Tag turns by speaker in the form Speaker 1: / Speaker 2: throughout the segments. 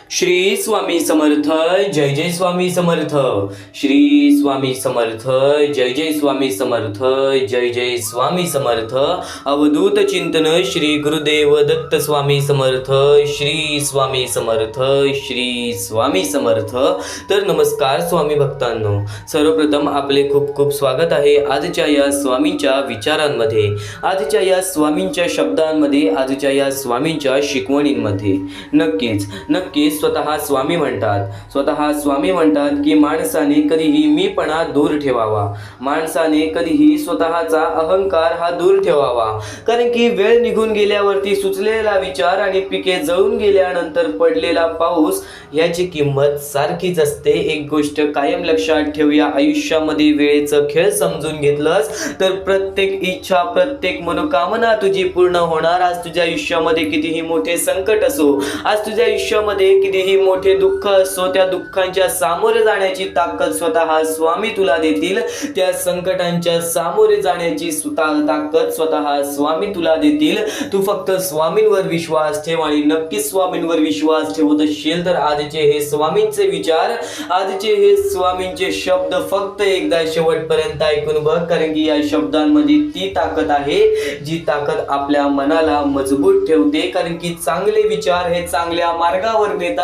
Speaker 1: श्री स्वामी समर्थ. जय जय स्वामी समर्थ. श्री स्वामी समर्थ. जय जय स्वामी समर्थ. जय जय स्वामी समर्थ. अवधूत चिंतन श्री गुरुदेव दत्त स्वामी समर्थ. श्री स्वामी समर्थ. श्री स्वामी समर्थ. तर नमस्कार स्वामी भक्तांनो, सर्वप्रथम आपले खूप खूप स्वागत आहे आजच्या या स्वामींच्या विचारांमध्ये, आजच्या या स्वामींच्या शब्दांमध्ये, आजच्या या स्वामींच्या शिकवणींमध्ये. नक्कीच स्वतः स्वामी म्हणतात की माणसाने कधीही मीपणा दूर ठेवावा, माणसाने कधीही स्वतःचा अहंकार हा दूर ठेवावा. कारण की वेळ निघून गेल्यावरती सुचलेला विचार आणि पिके जळून गेल्यानंतर पडलेला पाऊस याची किंमत सारखीच असते. एक गोष्ट कायम लक्षात ठेवूया, आयुष्यामध्ये वेळेचं खेळ समजून घेतलंस तर प्रत्येक इच्छा, प्रत्येक मनोकामना तुझी पूर्ण होणार. आज तुझ्या आयुष्यामध्ये कितीही मोठे संकट असो, आज तुझ्या आयुष्यामध्ये कितीही मोठे दुःख असो, त्या दुःखांच्या सामोरे जाण्याची ताकद स्वतः स्वामी तुला देतील. त्या संकटांच्या सामोरे जाण्याची ताकद स्वतः स्वामी तुला देतील. तू फक्त स्वामींवर विश्वास ठेव आणि नक्कीच स्वामींवर विश्वास ठेवत असशील तर आजचे हे स्वामींचे विचार, आजचे हे स्वामींचे शब्द फक्त एकदा शेवटपर्यंत ऐकून बघ. कारण की या शब्दांमध्ये ती ताकद आहे जी ताकद आपल्या मनाला मजबूत ठेवते. कारण की चांगले विचार हे चांगल्या मार्गावर नेतात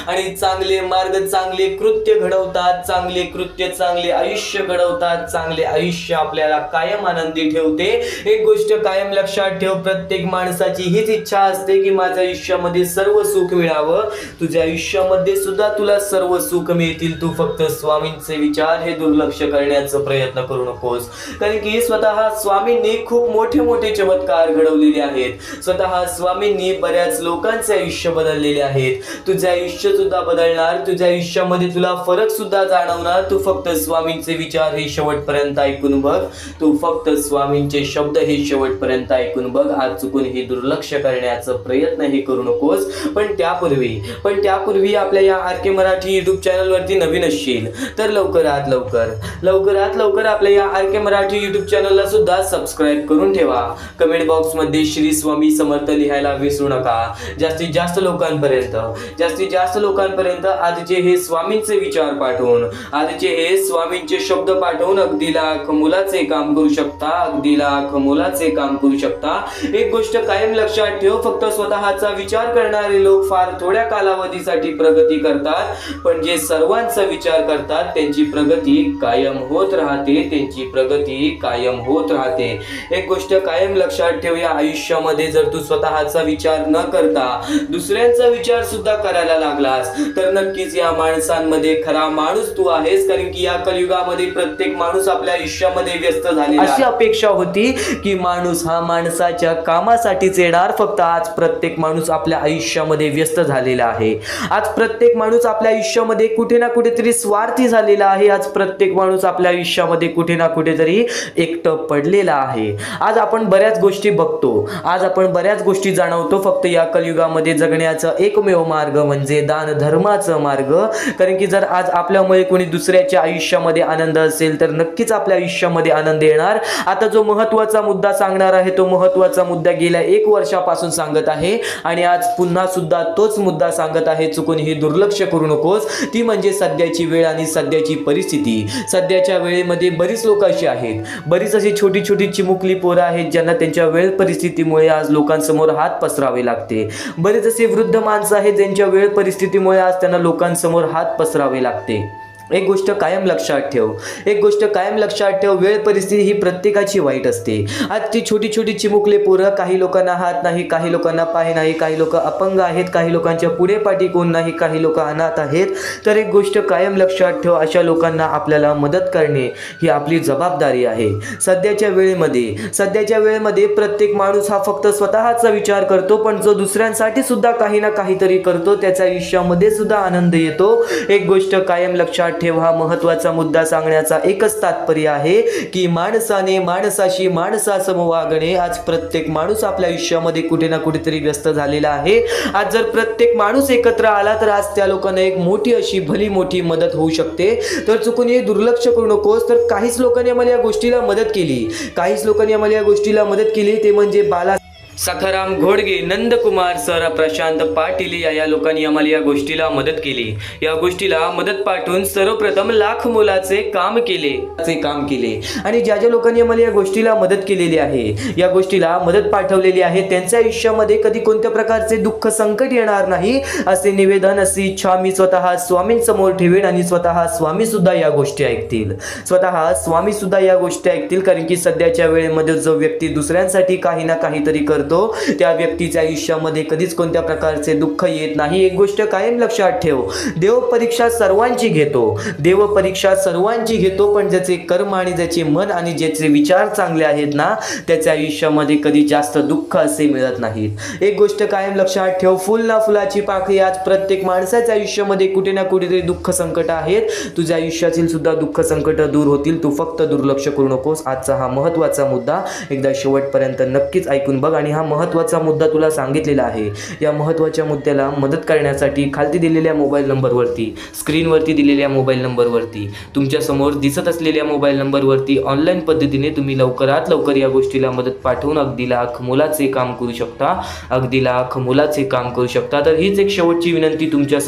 Speaker 1: आणि चांगले मार्ग चांगले कृत्य घडवतात, चांगले कृत्य चांगले आयुष्य घडवतात, चांगले आयुष्य आपल्याला कायम आनंदी ठेवते. एक गोष्ट कायम लक्षात ठेव, प्रत्येक माणसाची हीच इच्छा असते की माझ्या आयुष्यामध्ये सर्व सुख मिळावं. तुझ्या आयुष्यामध्ये सुद्धा तुला सर्व सुख मिळतील. तू फक्त स्वामींचे विचार हे दुर्लक्ष करण्याचा प्रयत्न करू नकोस. कारण की स्वतः स्वामींनी खूप मोठे मोठे चमत्कार घडवलेले आहेत. स्वतः स्वामींनी बऱ्याच लोकांचे आयुष्य बदललेले आहेत. तुझे आयुष्य सुद्धा बदलणार, तुझ्या आयुष्यामध्ये तुला फरक सुद्धा जाणवणार. तू फक्त स्वामींचे विचार हे शेवटपर्यंत ऐकून बघ. तू फक्त स्वामींचे शब्द हे शेवटपर्यंत ऐकून बघ. आज चुकून हे दुर्लक्ष करण्याचा प्रयत्न हे करू नकोस. पण त्यापूर्वी आपल्या या आरके मराठी युट्यूब चॅनल वरती नवीन असशील तर लवकरात लवकर आपल्या या आरके मराठी युट्यूब चॅनलला सुद्धा सबस्क्राईब करून ठेवा. कमेंट बॉक्स मध्ये श्री स्वामी समर्थ लिहायला विसरू नका. जास्तीत जास्त लोकांपर्यंत आजचे हे स्वामींचे विचार पाठवून, आजचे हे स्वामींचे शब्द पाठवून अगदी लाख मुलाचे काम करू शकता. एक गोष्ट कायम लक्षात ठेव, फक्त स्वतःचा विचार करणारे लोक फार थोड्या कालावधीसाठी प्रगती करतात, पण जे सर्वांचा विचार करतात त्यांची प्रगती कायम होत राहते. एक गोष्ट कायम लक्षात ठेव, या आयुष्यामध्ये जर तू स्वतःचा विचार न करता दुसऱ्यांचा विचार सुद्धा करायला लागलास तर नक्कीच या माणसांमध्ये खरा माणूस तू आहेस. कारण की या कलियुगामध्ये प्रत्येक माणूस आपल्या आयुष्यामध्ये व्यस्त झालेला. अशी अपेक्षा होती की माणूस हा माणसाच्या कामासाठीच येणार. फक्त आज प्रत्येक माणूस आपल्या आयुष्यामध्ये व्यस्त झालेला आहे. आज प्रत्येक माणूस आपल्या आयुष्यामध्ये कुठे ना कुठेतरी स्वार्थी झालेला आहे. आज प्रत्येक माणूस आपल्या आयुष्यामध्ये कुठे ना कुठेतरी एकटं पडलेला आहे. आज आपण बऱ्याच गोष्टी बघतो, आज आपण बऱ्याच गोष्टी जाणवतो. फक्त या कलियुगामध्ये जगण्याचा एकमेव मार्ग म्हणजे दान धर्माचा मार्ग. कारण की जर आज आपल्यामुळे कोणी दुसऱ्याच्या आयुष्यामध्ये आनंद असेल तर नक्कीच आपल्या आयुष्यामध्ये आनंद येणार. आता जो महत्त्वाचा मुद्दा सांगणार आहे तो महत्त्वाचा मुद्दा गेल्या 1 वर्षापासून सांगत आहे आणि आज पुन्हा सुद्धा तोच मुद्दा सांगत आहे. चुकून ही दुर्लक्ष करू नकोस. ती म्हणजे सध्याची वेळ आणि सध्याची परिस्थिती. सध्याच्या वेळेमध्ये बरीच लोक अशी आहेत, बरीच अशी छोटी छोटी चिमुकली पोरं आहेत ज्यांना त्यांच्या वेळ परिस्थितीमुळे आज लोकांसमोर हात पसरावे लागते. बरेच असे वृद्ध माणसं आहेत ज्यांच्या वेळ परिस्थितीमुळे आज त्यांना लोकांसमोर हात पसरावे लागते. एक गोष्ट कायम लक्षात ठेव, वेळ परिस्थिती ही प्रत्येकाची वाईट असते. आज ती छोटी छोटी चिमुकले पोरं, काही लोकांना हात नाही, काही लोकांना पाय नाही, काही लोक अपंग आहेत, काही लोकांच्या पुढे पाठी कोण नाही, काही लोक अनाथ आहेत. तर एक गोष्ट कायम लक्षात ठेव, अशा लोकांना आपल्याला मदत करणे ही आपली जबाबदारी आहे. सध्याच्या वेळेमध्ये प्रत्येक माणूस हा फक्त स्वतःचा विचार करतो, पण जो दुसऱ्यांसाठी सुद्धा काही ना काहीतरी करतो त्याच्या आयुष्यामध्ये सुद्धा आनंद येतो. एक गोष्ट कायम लक्षात ठेव, हा महत्त्वाचा मुद्दा सांगण्याचा एकच तात्पर्य आहे की माणसाने माणसाशी माणसासम वागणे. आज प्रत्येक माणूस आपल्या आयुष्यामध्ये कुठे ना कुठेतरी व्यस्त झालेला आहे. आज जर प्रत्येक माणूस एकत्र आला तर आज त्या लोकांना एक मोठी अशी भली मोठी मदत होऊ शकते. तर चुकून हे दुर्लक्ष करू नकोस. तर काहीच लोकांनी आम्हाला या गोष्टीला मदत केली, ते म्हणजे सखाराम घोडगे, नंदकुमार सर, प्रशांत पाटील या लोकांनी आम्हाला या गोष्टीला मदत केली. या गोष्टीला मदत पाठवून सर्वप्रथम लाख मोलाचे काम केले आणि ज्या ज्या लोकांनी आम्हाला या गोष्टीला मदत केलेली आहे, या गोष्टीला मदत पाठवलेली आहे, त्यांच्या आयुष्यामध्ये कधी कोणत्या प्रकारचे दुःख संकट येणार नाही असे निवेदन, अशी इच्छा मी स्वतः स्वामींसमोर ठेवेन आणि स्वतः स्वामी सुद्धा या गोष्टी ऐकतील. कारण की सध्याच्या वेळेमध्ये जो व्यक्ती दुसऱ्यांसाठी काही ना काहीतरी करतो त्या व्यक्तीच्या आयुष्यामध्ये कधीच कोणत्या प्रकारचे दुःख येत नाही. एक गोष्ट कायम लक्षात ठेव, देव परीक्षा सर्वांची घेतो, पण ज्याचे कर्म आणि ज्याचे मन आणि ज्याचे विचार चांगले आहेत ना, त्याच्या आयुष्यामध्ये कधी जास्त दुःख असे मिळत नाहीत. एक गोष्ट कायम लक्षात ठेव, फुल ना फुलाची पाकळी. आज प्रत्येक माणसाच्या आयुष्यामध्ये कुठे ना कुठेतरी दुःख संकट आहेत. तुझ्या आयुष्यातील सुद्धा दुःख संकट दूर होतील. तू फक्त दुर्लक्ष करू नकोस. आजचा हा महत्त्वाचा मुद्दा एकदा शेवटपर्यंत नक्कीच ऐकून बघ आणि हा महत्त्वाचा मुद्दा तुला सांगितलेला आहे. या महत्त्वाच्या मुद्द्याला मदत करण्यासाठी खालती दिलेल्या मोबाईल नंबरवरती, स्क्रीनवरती दिलेल्या मोबाईल नंबरवरती, तुमच्या समोर दिसत असलेल्या मोबाईल नंबरवरती ऑनलाईन पद्धतीने तुम्ही लवकरात लवकर या गोष्टीला मदत पाठवून अगदी लाख मोलाचे काम करू शकता. तर हीच एक शेवटची विनंती तुमच्या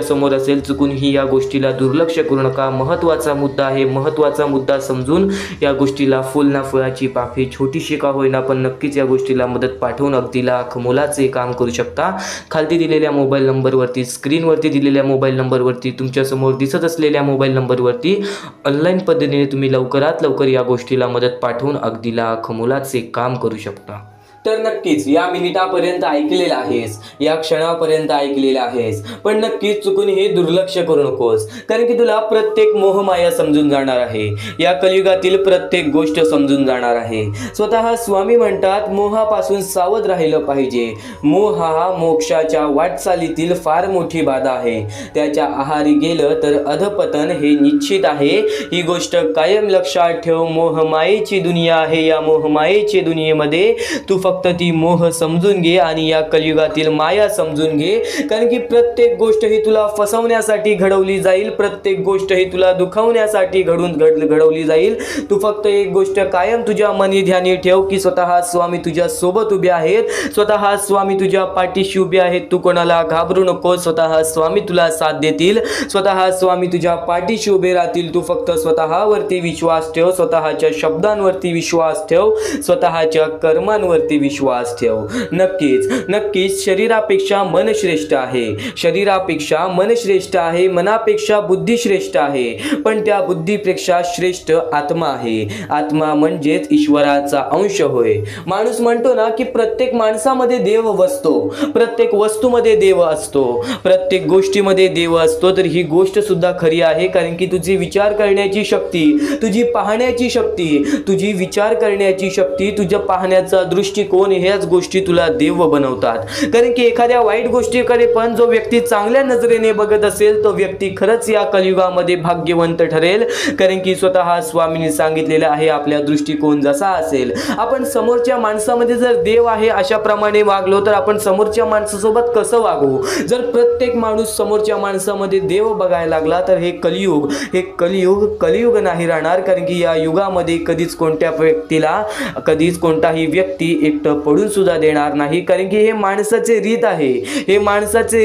Speaker 1: समोर असेल. चुकून ही या गोष्टीला दुर्लक्ष करू नका. महत्त्वाचा मुद्दा आहे. महत्त्वाचा मुद्दा समजून या गोष्टीला फुल ना फुलाची पाकळी, छोटीशी का होईना पण नक्कीच या गोष्टीला मदत पाठवून अगदी लाख मोलाचे काम करू शकता. खालती दिलेल्या मोबाईल नंबरवरती, स्क्रीनवरती दिलेल्या मोबाईल नंबरवरती, तुमच्या समोर दिसत असलेल्या मोबाईल नंबरवरती ऑनलाईन पद्धतीने तुम्ही लवकरात लवकर या गोष्टीला मदत पाठवून अगदी लाख मोलाचे काम करू शकता. तर नक्कीच या मिनिटापर्यंत ऐकलेलं आहेस, या क्षणापर्यंत ऐकलेलं आहेस, पण नक्कीच चुकून हे दुर्लक्ष करू नकोस. कारण की तुला प्रत्येक मोहमाया समजून जाणार आहे. या कलियुगातील प्रत्येक गोष्ट समजून जाणार आहे. स्वतः स्वामी म्हणतात, मोहापासून सावध राहिलं पाहिजे. मोह हा मोक्षाच्या वाटचालीतील फार मोठी बाधा आहे. त्याच्या आहारी गेलं तर अधपतन हे निश्चित आहे. ही गोष्ट कायम लक्षात ठेव. मोहमायेची दुनिया आहे. या मोहमायेची दुनियेमध्ये तू फक्त ती मोह समजून घे आणि या कलियुगातील माया समजून घे. कारण की प्रत्येक गोष्ट ही तुला फसवण्यासाठी घडवली जाईल. प्रत्येक गोष्ट ही तुला दुखावण्यासाठी घडवली जाईल. तू फक्त एक गोष्ट कायम तुझ्या मनी ध्यानी ठेव की स्वतः स्वामी तुझ्या सोबत उभे आहेत. स्वतः स्वामी तुझ्या पाठीशी उभे आहेत. तू कोणाला घाबरू नको. स्वतः स्वामी तुला साथ देतील. स्वतः स्वामी तुझ्या पाठीशी उभे राहतील. तू फक्त स्वतःवरती विश्वास ठेव. स्वतःच्या शब्दांवरती विश्वास ठेव. स्वतःच्या कर्मांवरती विश्वास ठेव. नक्कीच शरीरापेक्षा मन श्रेष्ठ आहे. मनापेक्षा बुद्धी श्रेष्ठ आहे. पण त्या बुद्धीपेक्षा श्रेष्ठ आत्मा आहे. आत्मा म्हणजेच ईश्वराचा अंश होय. माणूस म्हणतो ना की प्रत्येक माणसामध्ये देव वसतो, प्रत्येक वस्तूमध्ये देव असतो, प्रत्येक गोष्टीमध्ये देव असतो. तर ही गोष्ट सुद्धा खरी आहे. कारण की तुझी विचार करण्याची शक्ती, तुझी पाहण्याची शक्ती, तुझी विचार करण्याची शक्ती, तुझ्या पाहण्याचा दृष्टिकोन, ह्याच गोष्टी तुला देव बनवतात. कारण की एखाद्या वाईट गोष्टीकडे पण जो व्यक्ती चांगल्या नजरेने बघत असेल तो व्यक्ती खरंच या कलियुगामध्ये भाग्यवंत ठरेल. कारण की स्वतः स्वामींनी सांगितलेलं आहे, आपल्या दृष्टिकोन जसा असेल, आपण समोरच्या माणसामध्ये जर देव आहे अशा प्रमाणे वागलो तर आपण समोरच्या माणसासोबत कसं वागू. जर प्रत्येक माणूस समोरच्या माणसामध्ये देव बघायला लागला तर हे कलियुग नाही राहणार. कारण की या युगामध्ये कधीच कोणताही व्यक्ती एकटं पडून सुद्धा देणार नाही. कारण की हे माणसाचे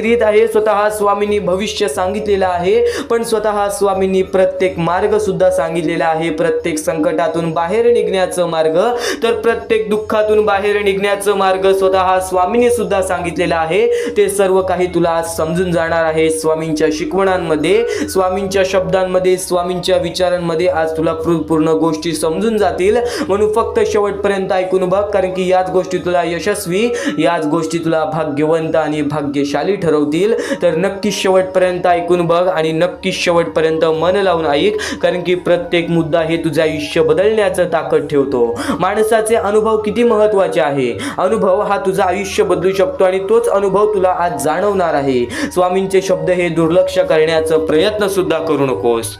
Speaker 1: रीत आहे. स्वतः स्वामींनी भविष्य सांगितलेलं आहे, पण स्वतः स्वामींनी प्रत्येक मार्ग सुद्धा सांगितलेला आहे. प्रत्येक संकटातून बाहेर निघण्याचं मार्ग, तर प्रत्येक दुःखातून बाहेर निघण्याचं मार्ग स्वतः स्वामींनी सुद्धा सांगितलेलं आहे. ते सर्व काही तुला आज समजून जाणार आहे. स्वामींच्या शिकवणांमध्ये, स्वामींच्या शब्दांमध्ये, स्वामींच्या विचारांमध्ये आज तुला पूर्ण गोष्टी समजून जातील. म्हणून फक्त शेवटपर्यंत ऐकून बघ. कारण की याच गोष्टी तुला यशस्वी, याच गोष्टी तुला भाग्यवंत आणि भाग्यशाली ठरवतील. तर नक्की शेवटपर्यंत ऐकून बघ आणि नक्की शेवटपर्यंत मन लावून ऐक. कारण की प्रत्येक मुद्दा हे तुझे आयुष्य बदलण्याचं ताकद ठेवतो. माणसाचे अनुभव किती महत्त्वाचे आहे. अनुभव हा तुझं आयुष्य बदलू शकतो आणि तोच अनुभव तुला आज जाणवणार आहे. स्वामींचे शब्द हे दुर्लक्ष करण्याचा प्रयत्न सुद्धा करू नकोस.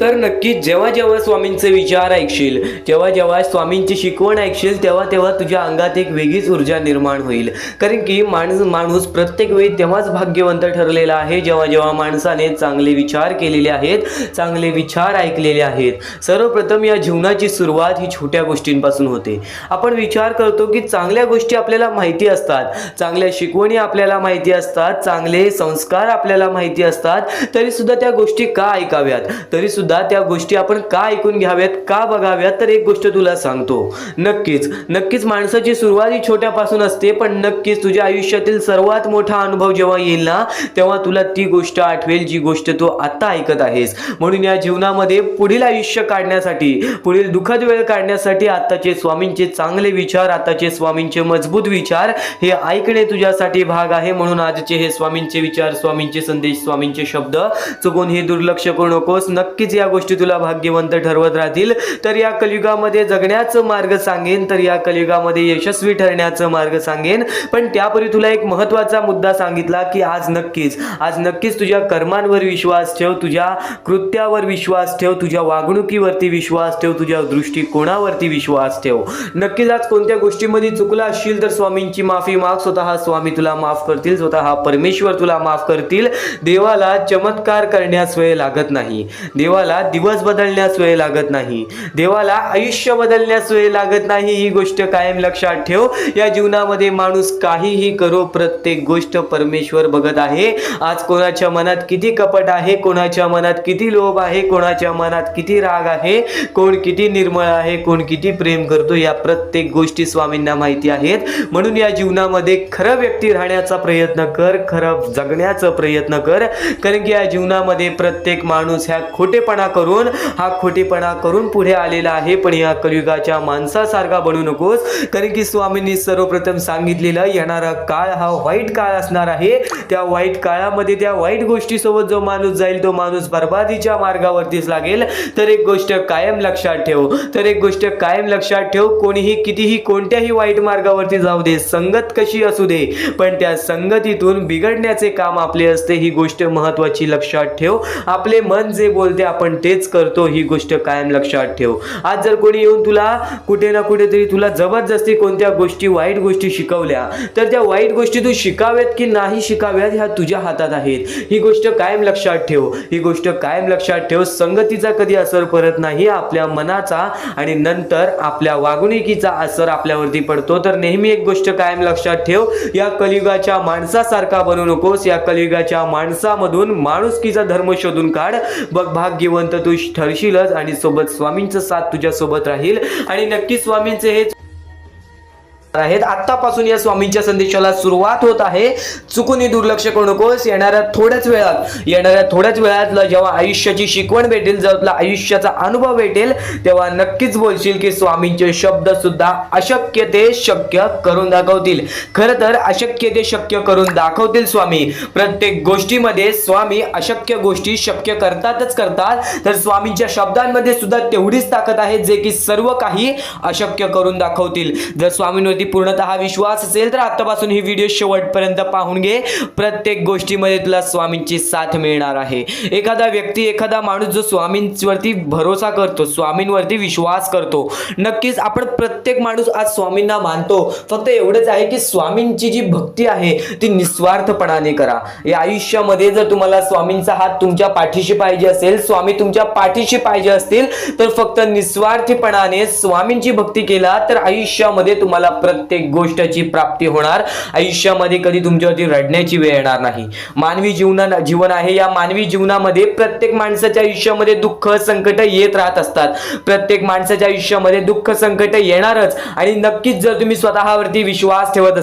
Speaker 1: तर नक्कीच जेव्हा जेव्हा स्वामींचे विचार ऐकशील, जेव्हा जेव्हा स्वामींची शिकवण ऐकशील, तेव्हा तेव्हा तुझ्या अंगात एक वेगळीच ऊर्जा निर्माण होईल. कारण की माणूस प्रत्येक वेळी तेव्हाच भाग्यवंत ठरलेला आहे जेव्हा जेव्हा माणसाने चांगले विचार केलेले आहेत, चांगले विचार ऐकलेले आहेत. सर्वप्रथम या जीवनाची सुरुवात ही छोट्या गोष्टींपासून होते. आपण विचार करतो की चांगल्या गोष्टी आपल्याला माहिती असतात, चांगल्या शिकवणी आपल्याला माहिती असतात, चांगले संस्कार आपल्याला माहिती असतात, तरी सुद्धा त्या गोष्टी का ऐकाव्यात, तरी सुद्धा त्या गोष्टी आपण का ऐकून घ्याव्यात, का बघाव्यात. तर एक गोष्ट तुला सांगतो, नक्कीच माणसाची सुरुवात ही छोट्यापासून असते, पण नक्कीच तुझ्या आयुष्यातील सर्वात मोठा अनुभव जेव्हा येईल ना, तेव्हा तुला ती गोष्ट आठवेल जी गोष्ट तू आता ऐकत आहेस. म्हणून या जीवनामध्ये पुढील आयुष्य काढण्यासाठी, पुढील दुःखद वेळ काढण्यासाठी आताचे स्वामींचे चांगले विचार, आताचे स्वामींचे मजबूत विचार हे ऐकणे तुझ्यासाठी भाग आहे. म्हणून आजचे हे स्वामींचे विचार, स्वामींचे संदेश, स्वामींचे शब्द चुकून हे दुर्लक्ष करू नकोस. नक्कीच या गोष्टी तुला भाग्यवंत ठरवत राहतील. तर या कलियुगामध्ये जगण्याचं मार्ग सांगेन, तर या कलियुगामध्ये यशस्वी ठरण्याचं मार्ग सांगेन. पण त्यापूर्वी तुला एक महत्त्वाचा मुद्दा सांगितला की आज नक्कीच तुझ्या कर्मांवर विश्वास ठेव, तुझ्या कृत्यावर विश्वास ठेव, तुझ्या वागणुकीवरती विश्वास ठेव, तुझ्या दृष्टिकोनावरती विश्वास ठेव. नक्कीच आज कोणत्या गोष्टीमध्ये चुकला असशील तर स्वामींची माफी माग. स्वतः स्वामी तुला माफ करतील, स्वतः परमेश्वर तुला माफ करतील. देवाला चमत्कार करण्यास वेळ लागत नाही, देवाला दिवस बदलण्यास वेळ लागत नाही, देवाला आयुष्य बदलण्यास वेळ लागत नाही. ही गोष्ट कायम लक्षात ठेव. या जीवनामध्ये माणूस काहीही करो, प्रत्येक गोष्ट परमेश्वर बघत आहे. आज कोणाच्या मनात किती कपट आहे, कोणाच्या मनात किती लोभ आहे, कोणाच्या मनात किती राग आहे, कोण किती निर्मळ आहे, कोण किती प्रेम करतो, या प्रत्येक गोष्टी स्वामींना माहिती आहेत. म्हणून या जीवनामध्ये खरं व्यक्ती राहण्याचा प्रयत्न कर, खरं जगण्याचा प्रयत्न कर. कारण की या जीवनामध्ये प्रत्येक माणूस हा खोटेपणा करून पुढे आलेला आहे. पण या कलियुगाच्या माणसासारखा बनू नकोस. कारण की स्वामींनी सर्वप्रथम सांगितलेलं येणारा काळ हा वाईट काळ असणार आहे. त्या वाईट काळामध्ये त्या वाईट गोष्टीसोबत जो माणूस जाईल तो माणूस बर्बादीच्या मार्गावरतीच लागेल. तर एक गोष्ट कायम लक्षात ठेव, कोणीही कितीही कोणत्याही वाईट मार्गावरती जाऊ दे, संगत कशी असू दे, पण त्या संगतीतून बिघडण्याचे काम आपले असते. ही गोष्ट महत्त्वाची लक्षात ठेव. आपले मन जे बोलते आपण तेच करतो, ही गोष्ट कायम लक्षात ठेव. आज जर कोणी येऊन तुला कुठे ना कुठेतरी तुला जबरदस्ती कोणत्या गोष्टी, वाईट गोष्टी शिकवल्या, तर त्या वाईट गोष्टी तू शिकाव्यात की नाही शिकाव्यात ह्या तुझ्या हातात आहेत. ही गोष्ट कायम लक्षात ठेव. संगतीचा कधी असर पडत नाही, आपल्या मनाचा आणि नंतर आपल्या वागणुकीचा असर आपल्यावरती पडतो. तर नेहमी एक गोष्ट कायम लक्षात ठेव, या कलियुगाच्या माणसासारखा बनू नकोस. या कलियुगाच्या माणसामधून माणुसकीचा धर्म शोधून काढ. बघ भाग्यवंत तू ठरशीलच आणि सोबत स्वामींचा साथ तुझ्या सोबत राहील. आणि नक्की स्वामींचे हे आहेत. आतापासून या स्वामींच्या संदेशाला सुरुवात होत आहे. चुकूनही दुर्लक्ष करू नकोस. येणाऱ्या थोड्याच वेळात जेव्हा आयुष्याची शिकवण भेटेल, जेव्हा तुला आयुष्याचा अनुभव भेटेल, तेव्हा नक्कीच बोलशील की स्वामींचे शब्द सुद्धा अशक्य ते शक्य करून दाखवतील. खरं तर अशक्य ते शक्य करून दाखवतील स्वामी. प्रत्येक गोष्टीमध्ये स्वामी अशक्य गोष्टी शक्य करतात. तर स्वामींच्या शब्दांमध्ये सुद्धा तेवढीच ताकद आहे जे की सर्व काही अशक्य करून दाखवतील. जर स्वामींवरती पूर्णतः विश्वास असेल तर आतापासून ही व्हिडिओ शेवटपर्यंत पाहून घे. प्रत्येक गोष्टीमध्ये तुला स्वामींची साथ मिळणार आहे. एखादा माणूस जो स्वामींवरती भरोसा करतो, स्वामींवरती विश्वास करतो, नक्कीच आपण प्रत्येक माणूस आज स्वामींना मानतो. फक्त एवढंच आहे की स्वामींची जी भक्ती आहे ती निस्वार्थपणाने करा. या आयुष्यामध्ये जर तुम्हाला स्वामींचा हात तुमच्या पाठीशी पाहिजे असेल, स्वामी तुमच्या पाठीशी पाहिजे असतील, तर फक्त निस्वार्थीपणाने स्वामींची भक्ती केला तर आयुष्यामध्ये तुम्हाला प्रत्येक गोष्टीची प्राप्ती होणार. आयुष्यामध्ये कधी तुमच्यावरती रडण्याची वेळ येणार नाही. मानवी जीवन आहे. या मानवी जीवनामध्ये प्रत्येक माणसाच्या आयुष्यामध्ये दुःख संकट येत राहत असतात. प्रत्येक माणसाच्या आयुष्यामध्ये दुःख संकट येणारच. आणि नक्कीच जर तुम्ही स्वतःवरती विश्वास ठेवत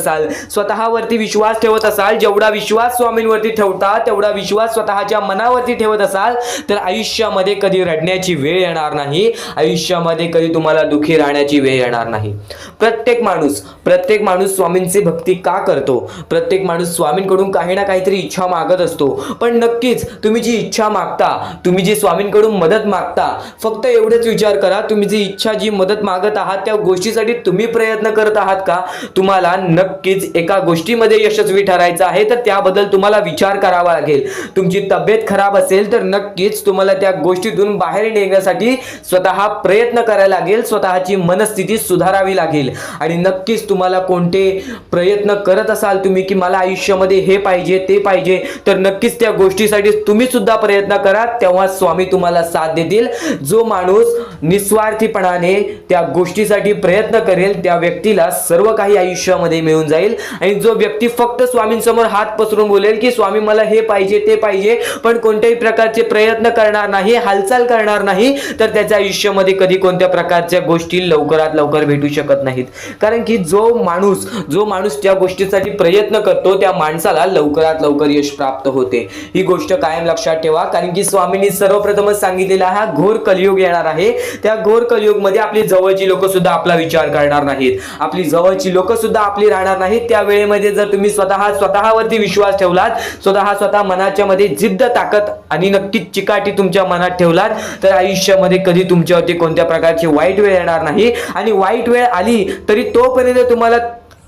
Speaker 1: असाल, जेवढा विश्वास स्वामींवरती ठेवता तेवढा विश्वास स्वतःच्या मनावरती ठेवत असाल, तर आयुष्यामध्ये कधी रडण्याची वेळ येणार नाही. आयुष्यामध्ये कधी तुम्हाला दुःखी राहण्याची वेळ येणार नाही. प्रत्येक माणूस प्रत्येक माणूस स्वामींची भक्ती का करतो? प्रत्येक माणूस स्वामींकडून काही ना काहीतरी इच्छा मागत असतो. पण नक्कीच तुम्ही जी इच्छा मागता, तुम्ही जी स्वामींकडून मदत मागता, फक्त एवढंच विचार करा, तुम्ही जी इच्छा जी मदत मागत आहात त्या गोष्टीसाठी तुम्ही प्रयत्न करत आहात का? तुम्हाला नक्कीच एका गोष्टीमध्ये यशस्वी ठरायचं आहे, तर त्याबद्दल तुम्हाला विचार करावा लागेल. तुमची तब्येत खराब असेल तर नक्कीच तुम्हाला त्या गोष्टीतून बाहेर निघण्यासाठी स्वतः प्रयत्न करायला लागेल, स्वतःची मनस्थिती सुधारावी लागेल. आणि नक्कीच तुम्हाला कोणते प्रयत्न करत असाल तुम्ही की मला आयुष्यामध्ये हे पाहिजे ते पाहिजे, तर नक्कीच त्या गोष्टीसाठी तुम्ही सुद्धा प्रयत्न करा, तेव्हा स्वामी तुम्हाला साथ देतील. जो माणूस निस्वार्थीपणाने त्या गोष्टीसाठी प्रयत्न करेल त्या व्यक्तीला सर्व काही आयुष्यामध्ये मिळून जाईल. आणि जो व्यक्ती फक्त स्वामींसमोर हात पसरून बोलेल की स्वामी मला हे पाहिजे ते पाहिजे, पण कोणत्याही प्रकारचे प्रयत्न करणार नाही, हालचाल करणार नाही, तर त्याच्या आयुष्यामध्ये कधी कोणत्या प्रकारच्या गोष्टी लवकरात लवकर भेटू शकत नाहीत. कारण की जो माणूस त्या गोष्टीसाठी प्रयत्न करतो त्या माणसाला लवकरात लवकर यश प्राप्त होते. ही गोष्ट कायम लक्षात ठेवा. कारण की स्वामींनी सर्वप्रथमच सांगितलेला हा घोर कलियुग येणार आहे. त्या घोर कलियुग मध्ये आपली जवळची लोक सुद्धा आपला विचार करणार नाहीत, आपली जवळची लोक सुद्धा आपली राहणार नाहीत. त्या वेळेमध्ये जर तुम्ही स्वतःवरती विश्वास ठेवलात, स्वतः मनाच्या मध्ये जिद्द, ताकद आणि नक्कीच चिकाटी तुमच्या मनात ठेवलात, तर आयुष्यामध्ये कधी तुमच्यावरती कोणत्या प्रकारची वाईट वेळ येणार नाही. आणि वाईट वेळ आली तरी तोपर्यंत तुम्हाला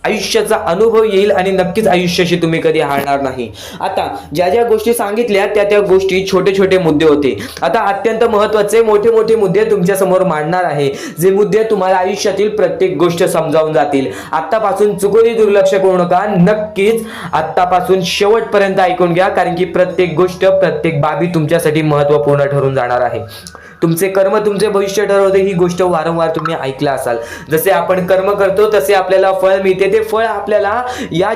Speaker 1: आयुष्याचा अनुभव येईल आणि नक्कीच आयुष्याशी तुम्ही कधी हारणार नाही. आता ज्या ज्या गोष्टी सांगितल्या त्या गोष्टी छोटे छोटे मुद्दे होते. आता अत्यंत महत्त्वाचे मोठे मोठे मुद्दे तुमच्या समोर मांडणार आहे, जे मुद्दे तुम्हाला आयुष्यातील प्रत्येक गोष्ट समजावून जातील. आतापासून चुकूनही दुर्लक्ष करू नका, नक्कीच आतापासून शेवटपर्यंत ऐकून घ्या, कारण की प्रत्येक गोष्ट, प्रत्येक बाबी तुमच्यासाठी महत्त्वपूर्ण ठरून जाणार आहे. तुमचे कर्म तुमचे भविष्य ठरवते, ही गोष्ट वारंवार तुम्ही ऐकला असाल. जसे आपण कर्म करतो तसे आपल्याला फळ मिळते. ते फळ आपल्याला या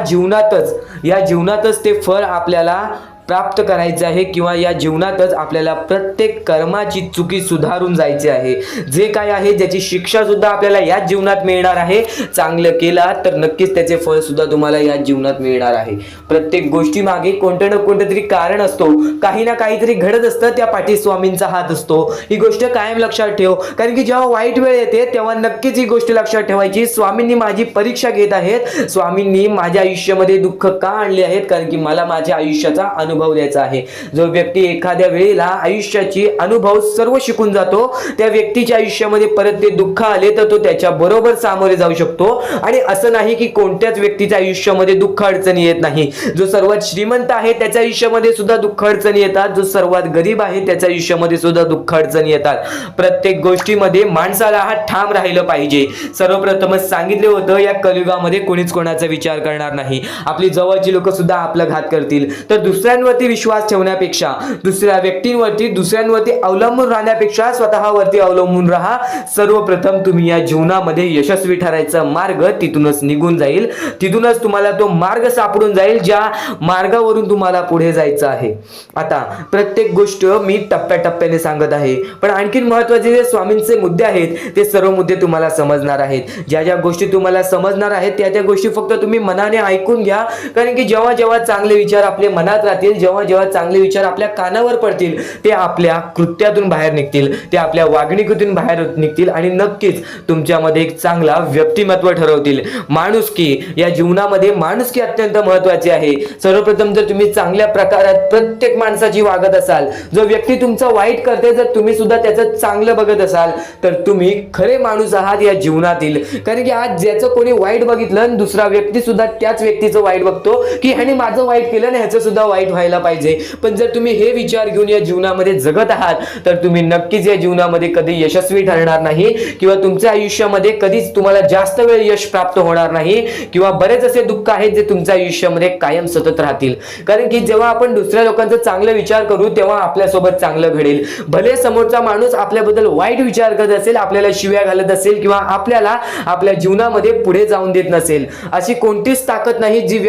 Speaker 1: जीवनातच ते फळ आपल्याला प्राप्त करायचे आहे, किंवा या जीवनातच आपल्याला प्रत्येक कर्माची चुकी सुधारून जायची आहे. जे काय आहे ज्याची शिक्षा सुद्धा आपल्याला याच जीवनात मिळणार आहे. चांगलं केला तर नक्कीच त्याचे फळ सुद्धा तुम्हाला याच जीवनात मिळणार आहे. प्रत्येक गोष्टी मागे कोणतं ना कोणतं तरी कारण असतो, काही ना काहीतरी घडत असतं, त्या पाठी स्वामींचा हात असतो. ही गोष्ट कायम लक्षात ठेव. कारण की जेव्हा वाईट वेळ येते तेव्हा नक्कीच ही गोष्ट लक्षात ठेवायची, स्वामींनी माझी परीक्षा घेत आहेत, स्वामींनी माझ्या आयुष्यामध्ये दुःख का आणले आहेत, कारण की मला माझ्या आयुष्याचा अनुभव द्यायचा आहे. जो व्यक्ती एखाद्या वेळेला आयुष्याची अनुभव सर्व शिकून जातो, त्या व्यक्तीच्या आयुष्यामध्ये परत ते दुःख आले तर तो त्याच्या बरोबर सामोरे जाऊ शकतो. आणि असं नाही की कोणत्याच व्यक्तीच्या आयुष्यामध्ये दुःख अडचणी येत नाही. जो सर्वात श्रीमंत आहे त्याच्या आयुष्यामध्ये सुद्धा दुःख अडचणी येतात, जो सर्वात गरीब आहे त्याच्या आयुष्यामध्ये सुद्धा दुःख अडचणी येतात. प्रत्येक गोष्टीमध्ये माणसाला हा ठाम राहिलं पाहिजे. सर्वप्रथमच सांगितले होतं, या कलियुगामध्ये कोणीच कोणाचा विचार करणार नाही. आपली जवळची लोक सुद्धा आपला घात करतील. तर दुसऱ्यांवरती विश्वास ठेवण्यापेक्षा, दुसऱ्यांवरती अवलंबून राहण्यापेक्षा स्वतःवरती अवलंबून राहा. सर्वप्रथम तुम्ही या जीवनामध्ये यशस्वी ठरायचा मार्ग तिथूनच निघून जाईल, तिथूनच तुम्हाला तो मार्ग सापडून जाईल ज्या मार्गावरून तुम्हाला पुढे जायचं आहे. आता प्रत्येक गोष्ट मी टप्प्याटप्प्याने सांगत आहे, पण आणखीन महत्त्वाचे जे स्वामींचे मुद्दे आहेत ते सर्व मुद्दे तुम्हाला समजणार आहेत. ज्या ज्या गोष्टी तुम्हाला समजणार आहेत त्या गोष्टी फक्त तुम्ही मनाने ऐकून घ्या. कारण की जेव्हा जेव्हा चांगले विचार आपल्या मनात राहतील, जेव्हा जेव्हा चांगले विचार आपल्या कानावर पडतील, ते आपल्या कृत्यातून बाहेर निघतील, ते आपल्या वागणुकीतून बाहेर निघतील आणि नक्कीच तुमच्यामध्ये एक चांगला व्यक्तिमत्व ठरवतील. माणुसकी, या जीवनामध्ये माणुसकी अत्यंत महत्त्वाची आहे. सर्वप्रथम जर तुम्ही चांगल्या प्रकारात प्रत्येक माणसाची वागत असाल, जो व्यक्ती तुमचा वाईट करते जर तुम्ही सुद्धा त्याचं चांगलं बघत असाल, तर तुम्ही खरे माणूस आहात या जीवनातील. कारण की आज ज्याचं कोणी वाईट बघितलं, दुसरा व्यक्ती सुद्धा त्याच व्यक्तीचं वाईट बघतो की ह्याने माझं वाईट केलं ना, ह्याचं सुद्धा वाईट व्हायला पाहिजे. पण जर तुम्ही हे विचार घेऊन या जीवनामध्ये जगत आहात, तर तुम्ही नक्कीच या जीवनामध्ये कधी यशस्वी ठरणार नाही, किंवा तुमच्या आयुष्यामध्ये कधीच तुम्हाला जास्त वेळ यश प्राप्त होणार नाही, किंवा बरेच असे दुःख आहेत जे तुमच्या आयुष्यामध्ये कायम सतत राहतील. कारण की जेव्हा आपण दुसऱ्या लोकांचा चांगला विचार करू तेव्हा आपल्यासोबत चांगलं घडेल. भले समोरचा माणूस आपल्याबद्दल वाईट विचार करत असेल, आपल्याला शिव्या घालत असेल, किंवा आपल्याला आपल्या जीवनामध्ये पुढे जाऊन देत नसेल, अशी कोणतीच ताकद नाही जी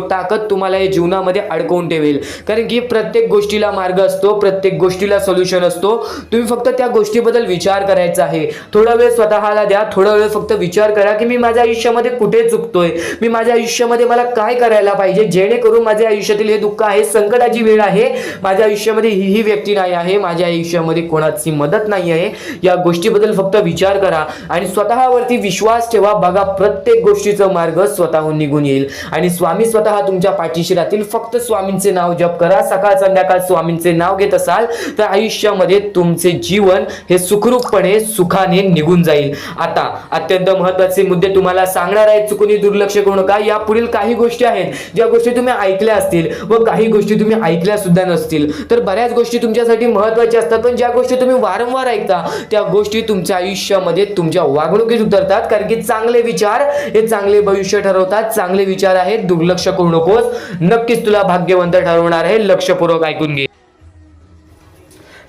Speaker 1: ताकद तुम्हाला या जीवनामध्ये अडकवून ठेवेल. मिळेल, कारण की प्रत्येक गोष्टीला मार्ग असतो, प्रत्येक गोष्टीला सोल्युशन असतो. तुम्ही फक्त त्या गोष्टीबद्दल विचार करायचा आहे. थोडा वेळ स्वतःला द्या, थोडा वेळ फक्त विचार करा की मी माझ्या आयुष्यामध्ये कुठे चुकतोय, मी माझ्या आयुष्यामध्ये मला काय करायला पाहिजे जेणेकरून माझ्या आयुष्यातील हे दुःख आहे, संकटाची वेळ आहे, माझ्या आयुष्यामध्ये ही व्यक्ती नाही आहे, माझ्या आयुष्यामध्ये कोणाची मदत नाही आहे, या गोष्टीबद्दल फक्त विचार करा आणि स्वतःवरती विश्वास ठेवा. बघा प्रत्येक गोष्टीचा मार्ग स्वतःहून निघून येईल आणि स्वामी स्वतः तुमच्या पाठीशी राहतील. फक्त स्वामींचे नाव जप करा, सकाळ संध्याकाळ स्वामींचे नाव घेत असाल तर आयुष्यामध्ये तुमचे जीवन हे सुखरूपपणे सुखाने निघून जाईल. आता अत्यंत महत्त्वाचे मुद्दे तुम्हाला सांगणार आहे, चुकून दुर्लक्ष करू नका. या पुढील काही गोष्टी आहेत ज्या गोष्टी तुम्ही ऐकल्या असतील व काही गोष्टी तुम्ही ऐकल्या सुद्धा नसतील. तर बऱ्याच गोष्टी तुमच्यासाठी महत्त्वाच्या असतात, पण ज्या गोष्टी तुम्ही वारंवार ऐकता त्या गोष्टी तुमच्या आयुष्यामध्ये तुमच्या वागणुकीत उतरतात, कारण की चांगले विचार हे चांगले भविष्य ठरवतात. चांगले विचार आहेत, दुर्लक्ष करू नकोस, नक्कीच तुला भाग्यवंत ठरवणार आहे. लक्षपूर्वक ऐकून घे.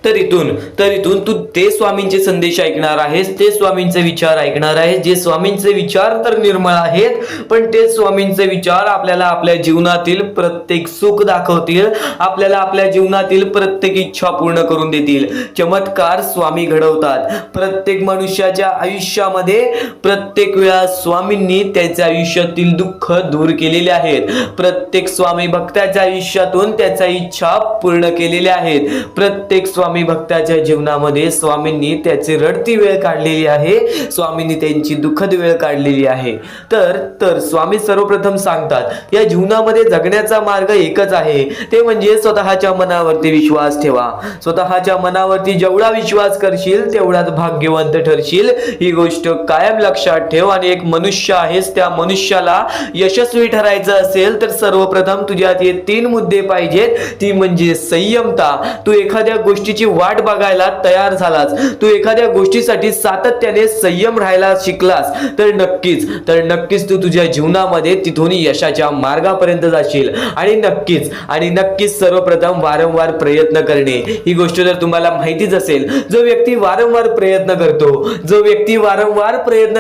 Speaker 1: तर इथून तू ते स्वामींचे संदेश ऐकणार आहेस, ते स्वामींचे विचार ऐकणार आहेस, जे स्वामींचे विचार तर निर्मळ आहेत, पण ते स्वामींचे विचार आपल्याला आपल्या जीवनातील प्रत्येक सुख दाखवतील, आपल्याला आपल्या जीवनातील प्रत्येक इच्छा पूर्ण करून देतील. चमत्कार स्वामी घडवतात. प्रत्येक मनुष्याच्या आयुष्यामध्ये प्रत्येक वेळा स्वामींनी त्याच्या आयुष्यातील दुःख दूर केलेले आहेत. प्रत्येक स्वामी भक्ताच्या आयुष्यातून त्याच्या इच्छा पूर्ण केलेल्या आहेत. प्रत्येक स्वामी भक्ताच्या जीवनामध्ये स्वामींनी त्याची रडती वेळ काढलेली आहे, स्वामींनी त्यांची दुःखद वेळ काढलेली आहे. तर स्वामी सर्वप्रथम सांगतात या जीवनामध्ये जगण्याचा मार्ग एकच आहे, ते म्हणजे स्वतःच्या मनावरती विश्वास ठेवा. स्वतःच्या मनावरती जेवढा विश्वास करशील तेवढाच भाग्यवंत ठरशील. ही गोष्ट कायम लक्षात ठेव. आणि एक मनुष्य आहेस, त्या मनुष्याला यशस्वी ठरायचं असेल तर सर्वप्रथम तुझ्यात हे 3 मुद्दे पाहिजेत. ती म्हणजे संयमता. तू एखाद्या गोष्टीची वाट बघायला तयार झालास, तू एखाद्या गोष्टीसाठी सातत्याने संयम राहायला शिकलास तर नक्कीच तू तुझ्या जीवनामध्ये तिथून यशाच्या मार्गापर्यंत जाशील. आणि नक्कीच सर्वप्रथम वारंवार प्रयत्न करणे. ही गोष्ट जर तुम्हाला माहितीच असेल, जो व्यक्ती वारंवार प्रयत्न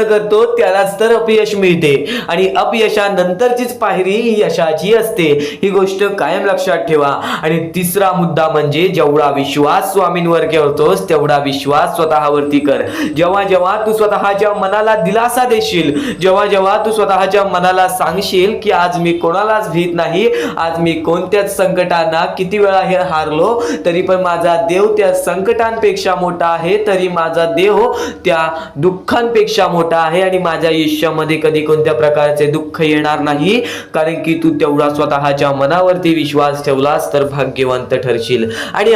Speaker 1: करतो त्यालाच तर अपयश मिळते आणि अपयशानंतरचीच पायरी ही यशाची असते. ही गोष्ट कायम लक्षात ठेवा. आणि तिसरा मुद्दा म्हणजे जेवढा विश्वास स्वामींवर करतोस तेवढा विश्वास स्वतःवरती कर. जेव्हा तू स्वतःच्या मनाला दिलासा देशील, जेव्हा तू स्वतःच्या मनाला सांगशील की आज मी कोणालाच भीत नाही, आज मी कोणत्याच संकटांना किती वेळा हे हारलो तरी पण माझा देव त्या संकटांपेक्षा मोठा आहे, तरी माझा देव त्या दुःखांपेक्षा मोठा आहे आणि माझ्या आयुष्यामध्ये कधी कोणत्या प्रकारचे दुःख येणार नाही, कारण की तू तेवढा स्वतःच्या मनावरती विश्वास ठेवलास तर भाग्यवंत ठरशील. आणि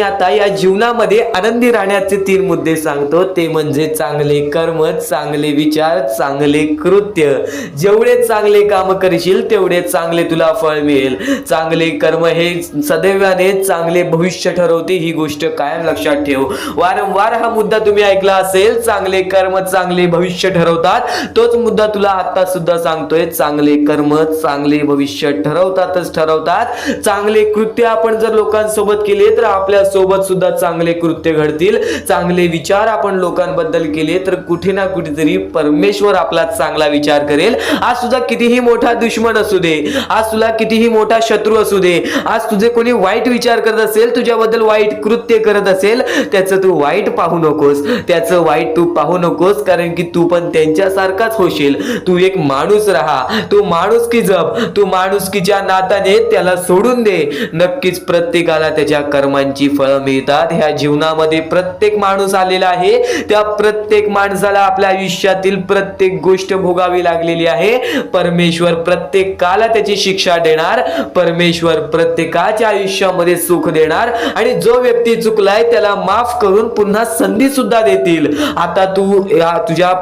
Speaker 1: आता या जीवनामध्ये आनंदी राहण्याचे 3 मुद्दे सांगतो, ते म्हणजे चांगले कर्म, चांगले विचार, चांगले कृत्य. जेवढे चांगले काम करशील तेवढे चांगले तुला फळ मिळेल. चांगले कर्म हे सदैवाने चांगले भविष्य ठरवते. ही गोष्ट कायम लक्षात ठेव. वारंवार हा मुद्दा तुम्ही ऐकला असेल, चांगले कर्म चांगले भविष्य ठरवतात. तोच मुद्दा तुला आता सुद्धा सांगतोय, चांगले कर्म चांगले भविष्य ठरवतात. चांगले कृत्य आपण जर लोकांसोबत केले तर आपल्या सोबत सुद्धा चांगले कृत्य घडतील. चांगले विचार आपण लोकांबद्दल केले तर कुठे ना कुठेतरी परमेश्वर आपला चांगला विचार करेल. आज सुद्धा कितीही मोठा दुश्मन असू दे, आज तुला कितीही मोठा शत्रू असू दे, आज तुझे कोणी वाईट विचार करत असेल, तुझ्याबद्दल वाईट कृत्य करत असेल, त्याचं तू वाईट पाहू नकोस, कारण की तू पण त्यांच्यासारखाच होशील. तू एक माणूस राहा, तू माणुसकी जप, तू माणुसकीच्या नात्याने त्याला सोडून दे. नक्कीच प्रत्येकाला त्याच्या कर्मांची फळं मिळतात. ह्या जीवनामध्ये प्रत्येक माणूस आलेला आहे, त्या प्रत्येक माणसाला आपल्या आयुष्यातील प्रत्येक गोष्ट भोगावी लागलेली आहे. परमेश्वर प्रत्येकाला त्याची शिक्षा देणार, परमेश्वर प्रत्येकाच्या आयुष्यामध्ये सुख देणार आणि जो व्यक्ती चुकलाय त्याला माफ करून पुन्हा संधी सुद्धा देतील. आता तू तुझ्या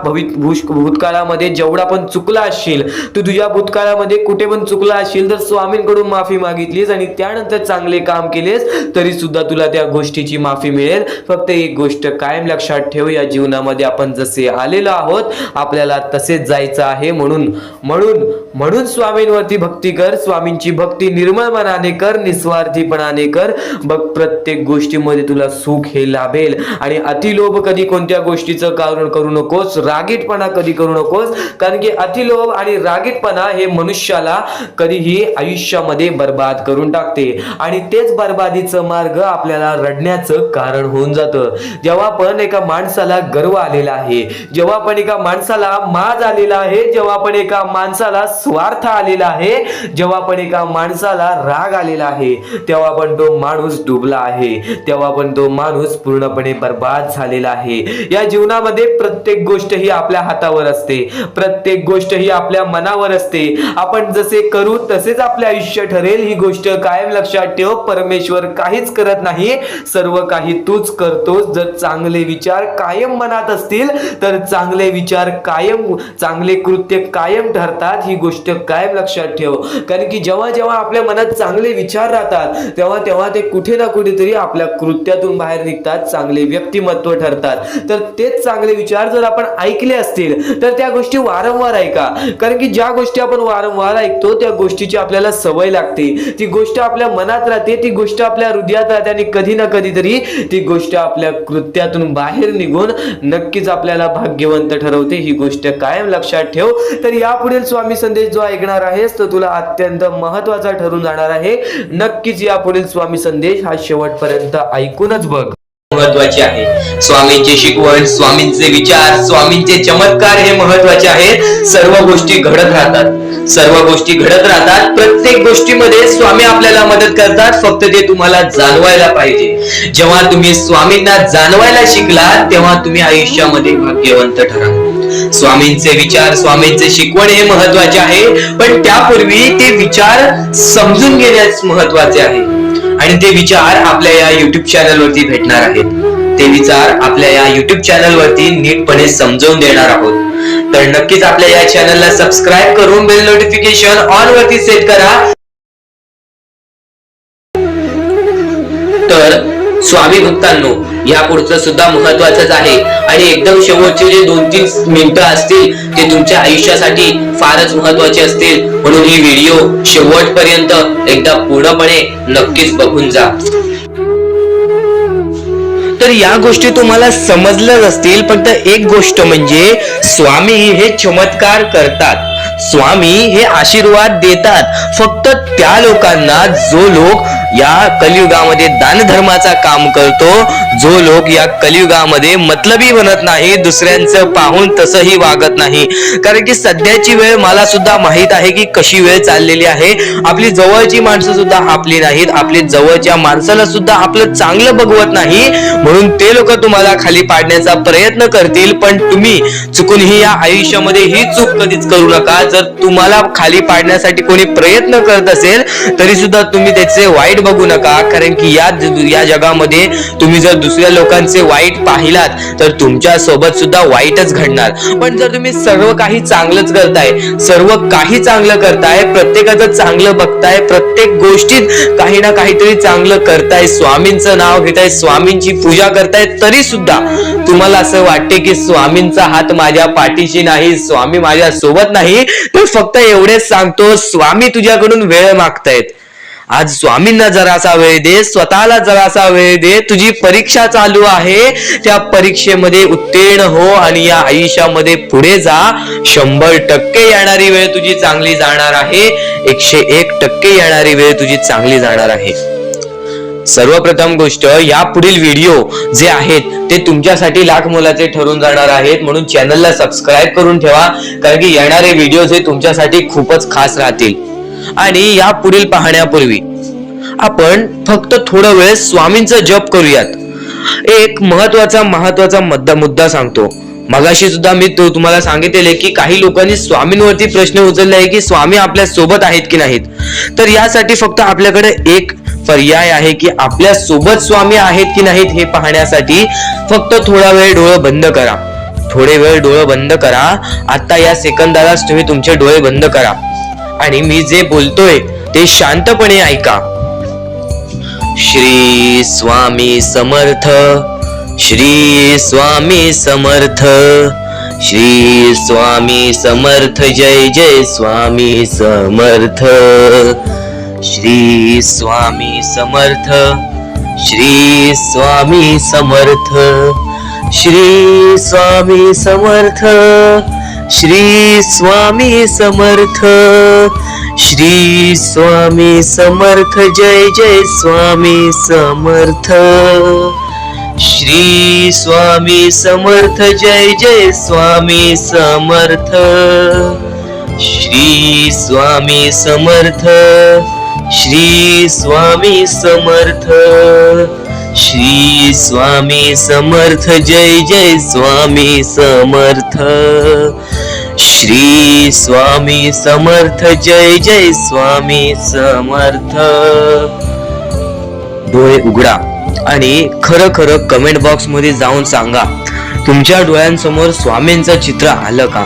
Speaker 1: भूतकाळामध्ये जेवढा पण चुकला असशील, तू तुझ्या भूतकाळामध्ये कुठे पण चुकला असशील तर स्वामींकडून माफी मागितलीस आणि त्यानंतर चांगले काम केलेस तरी सुद्धा तुला त्या गोष्टीची माफी मिळेल. फक्त एक गोष्ट कायम लक्षात ठेव, या जीवनामध्ये आपण जसे आलेलो आहोत आपल्याला तसेच जायचं आहे. म्हणून म्हणून म्हणून स्वामींवरती भक्ती कर. स्वामींची भक्ती निर्मळ मनाने कर, निस्वार्थीपणाने कर. बघ प्रत्येक गोष्टीमध्ये तुला सुख हे लाभेल. आणि अतिलोभ कधी कोणत्या गोष्टीचं कारण करू नकोस, रागीटपणा कधी करू नकोस, कारण की अतिलोभ आणि रागीटपणा हे मनुष्याला कधीही आयुष्यामध्ये बर्बाद करून टाकते. आणि तेच बर्बादीचं मार्ग आपल्याला रडण्याचं कारण होऊन जातं. जेव्हा पण एका माणसाला गर्व आलेला आहे, जेव्हा पण एका माणसाला माज आलेला आहे, जेव्हा पण एका माणसाला स्वार्थ आलेला आहे, जेव्हा पण एका माणसाला राग आलेला आहे, तेव्हा पण तो माणूस डुबला आहे, तेव्हा पण तो माणूस पूर्णपणे बर्बाद झालेला आहे. या जीवनामध्ये प्रत्येक गोष्ट ही आपल्या हातावर असते, प्रत्येक गोष्ट ही आपल्या मनावर असते. आपण जसे करू तसेच आपले आयुष्य ठरेल. ही गोष्ट कायम लक्षात ठेव. परमेश्वर काहीच करत नाही, सर्व काही तूच करतोस. जर चांगले विचार कायम मनात असतील तर चांगले विचार कायम, चांगले कृत्य कायम ठरतात. ही गोष्ट कायम लक्षात ठेव. कारण की जेव्हा जेव्हा आपल्या मनात चांगले विचार राहतात तेव्हा तेव्हा ते कुठे ना कुठेतरी आपल्या कृत्यातून बाहेर निघतात, चांगले व्यक्तिमत्व ठरतात. तर तेच चांगले विचार जर आपण ऐकले असतील तर त्या गोष्टी वारंवार ऐका. कारण की ज्या गोष्टी आपण वारंवार ऐकतो त्या गोष्टीची आपल्याला सवय लागते, ती गोष्ट आपल्या मनात राहते, ती गोष्ट आपल्या हृदयात राहते आणि कधी ना कधीतरी ती गोष्ट आपल्या कृत्यातून बाहेर निघून नक्कीच आपल्याला भाग्यवंत ठरवते. ही गोष्ट कायम लक्षात ठेव. तर यापुढील स्वामी संदेश जो ऐकणार आहेस तो तुला अत्यंत महत्वाचा ठरून जाणार आहे. नक्कीच यापुढील स्वामी संदेश हा शेवटपर्यंत ऐकूनच बघ. महत्वाचे आहे स्वामींची शिकवण, स्वामींचे विचार, स्वामींचे चमत्कार हे महत्वाचे आहेत. सर्व गोष्टी घडत राहतात, सर्व गोष्टी घडत राहतात. प्रत्येक गोष्टीमध्ये स्वामी आपल्याला मदत करतात, फक्त ते तुम्हाला जाणवायला पाहिजे. जेव्हा तुम्ही स्वामींना जाणवायला शिकला तेव्हा तुम्ही आयुष्यामध्ये भाग्यवंत ठरा. स्वामींचे विचार, स्वामींचे शिकवण हे महत्वाचे आहे, पण त्यापूर्वी ते विचार समजून घेण्यास महत्वाचे आहे. आणि ते विचार आपल्या या युट्यूब चॅनल वरती भेटणार आहेत. ते विचार आपल्या या युट्यूब चॅनल वरती नीटपणे समजावून देणार आहोत. तर नक्कीच आपल्या या चॅनलला सबस्क्राईब करून बेल नोटिफिकेशन ऑन वरती सेट करा. तर स्वामी भक्तांनो, या पुढचं सुद्धा महत्वाचंच आहे आणि एकदम शेवटचे जे 2-3 मिनिटं असतील ते तुमच्या आयुष्यासाठी फारच महत्वाचे असतील. म्हणून ही व्हिडिओ शेवटपर्यंत एकदा पूर्णपणे नक्कीच बघून जा. तर या गोष्टी तुम्हाला समजल्याच असतील. फक्त एक गोष्ट म्हणजे स्वामी हे चमत्कार करतात, स्वामी हे आशीर्वाद देतात फक्त त्या लोकांना जो लोक या कलियुगामध्ये दानधर्माचा काम करतो, जो लोक या कलियुगामध्ये मतलबी बनत नाही, दुसऱ्यांचं पाहून तसंही वागत नाही. कारण की सध्याची वेळ मला सुद्धा माहित आहे की कशी वेळ चाललेली आहे. आपली जवळची माणसं सुद्धा आपली नाहीत, आपली जवळच्या माणसाला सुद्धा आपलं चांगलं बघवत नाही. म्हणून ते लोक तुम्हाला खाली पाडण्याचा प्रयत्न करतील, पण तुम्ही चुकूनही या आयुष्यामध्ये ही चूक कधीच करू नका. जर तुम्हाला खाली पाडण्यासाठी कोणी प्रयत्न करत असेल तरी सुद्धा तुम्ही त्याचे वाईट बघू नका. कारण की या जगामध्ये तुम्ही जर दुसऱ्या लोकांचे वाईट पाहिलात तर तुमच्या सोबत सुद्धा वाईटच घडणार. पण जर तुम्ही सर्व काही चांगलंच करताय, सर्व काही चांगलं करताय, प्रत्येकाचं चांगलं बघताय, प्रत्येक गोष्टीत काही ना काहीतरी चांगलं करताय, स्वामींचं नाव घेताय, स्वामींची पूजा करताय, तरी सुद्धा तुम्हाला असं वाटते की स्वामींचा हात माझ्या पाठीशी नाही, स्वामी माझ्या सोबत नाही, तर फक्त एवढेच सांगतो, स्वामी तुझ्याकडून वेळ मागतायत. आज स्वामींना जरासा वेळ दे, स्वतःला जरासा वेळ दे. तुझी परीक्षा चालू आहे, त्या परीक्षेमध्ये उत्तीर्ण हो आणि या आयुष्यामध्ये पुढे जा. 100% येणारी वेळ तुझी चांगली जाणार आहे, 101% येणारी वेळ तुझी चांगली जाणार आहे. सर्वप्रथम गोष्ट, या पुढील व्हिडिओ जे आहेत ते तुमच्यासाठी लाख मोलाचे ठरून जाणार आहेत. म्हणून चॅनलला सबस्क्राईब करून ठेवा, कारण की येणारे व्हिडिओ हे तुमच्यासाठी खूपच खास राहतील. आणि या पुढील पाहण्यापूर्वी आपण फक्त थोडा वेळ स्वामींचा जप करूयात. एक महत्वाचा मुद्दा सांगतो. मगाशी सुद्धा मी तुम्हाला सांगितले की काही लोकांनी स्वामींवरती प्रश्न उचलले आहे की स्वामी आपल्या सोबत आहेत की नाहीत. तर यासाठी फक्त आपल्याकडे एक पर्याय आहे की आपल्या सोबत स्वामी आहेत की नाहीत हे पाहण्यासाठी फक्त थोडा वेळ डोळे बंद करा. थोडे वेळ डोळे बंद करा. आता या सेकंदालाच तुम्ही तुमचे डोळे बंद करा आणि मी जे बोलतोय ते शांतपणे ऐका. श्री स्वामी समर्थ, श्री स्वामी समर्थ, श्री स्वामी समर्थ, जय जय स्वामी समर्थ, श्री स्वामी समर्थ, श्री स्वामी समर्थ, श्री स्वामी समर्थ, श्री स्वामी समर्थ, श्री स्वामी समर्थ, जय जय स्वामी समर्थ, श्री स्वामी समर्थ, जय जय स्वामी समर्थ, श्री स्वामी समर्थ, श्री स्वामी समर्थ, श्री स्वामी समर्थ, जय जय स्वामी समर्थ, श्री स्वामी समर्थ, जय जय स्वामी समर्थ. डोळे उघडा आणि खरं खरं कमेंट बॉक्स मध्ये जाऊन सांगा, तुमच्या डोळ्यांसमोर स्वामींचं चित्र आलं का?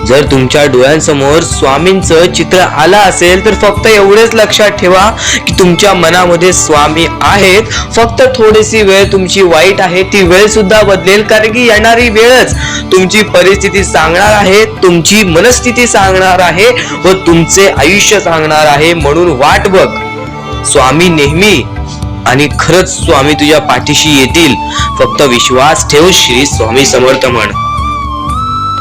Speaker 1: जर तुमच्या डोळ्यांसमोर स्वामींचं चित्र आलं असेल तर फक्त एवढेच लक्षात ठेवा की तुमच्या मनामध्ये स्वामी आहेत. फक्त थोडीशी वेळ तुमची वाईट आहे, ती वेळ सुद्धा बदलेल, कारण की येणारी वेळच तुमची परिस्थिती सांगणार आहे, तुमची मनस्थिती सांगणार आहे व तुमचे आयुष्य सांगणार आहे. म्हणून वाट बघ, स्वामी नेहमी आणि खरंच स्वामी तुझ्या पाठीशी येतील. फक्त विश्वास ठेव, श्री स्वामी समर्थ म्हण.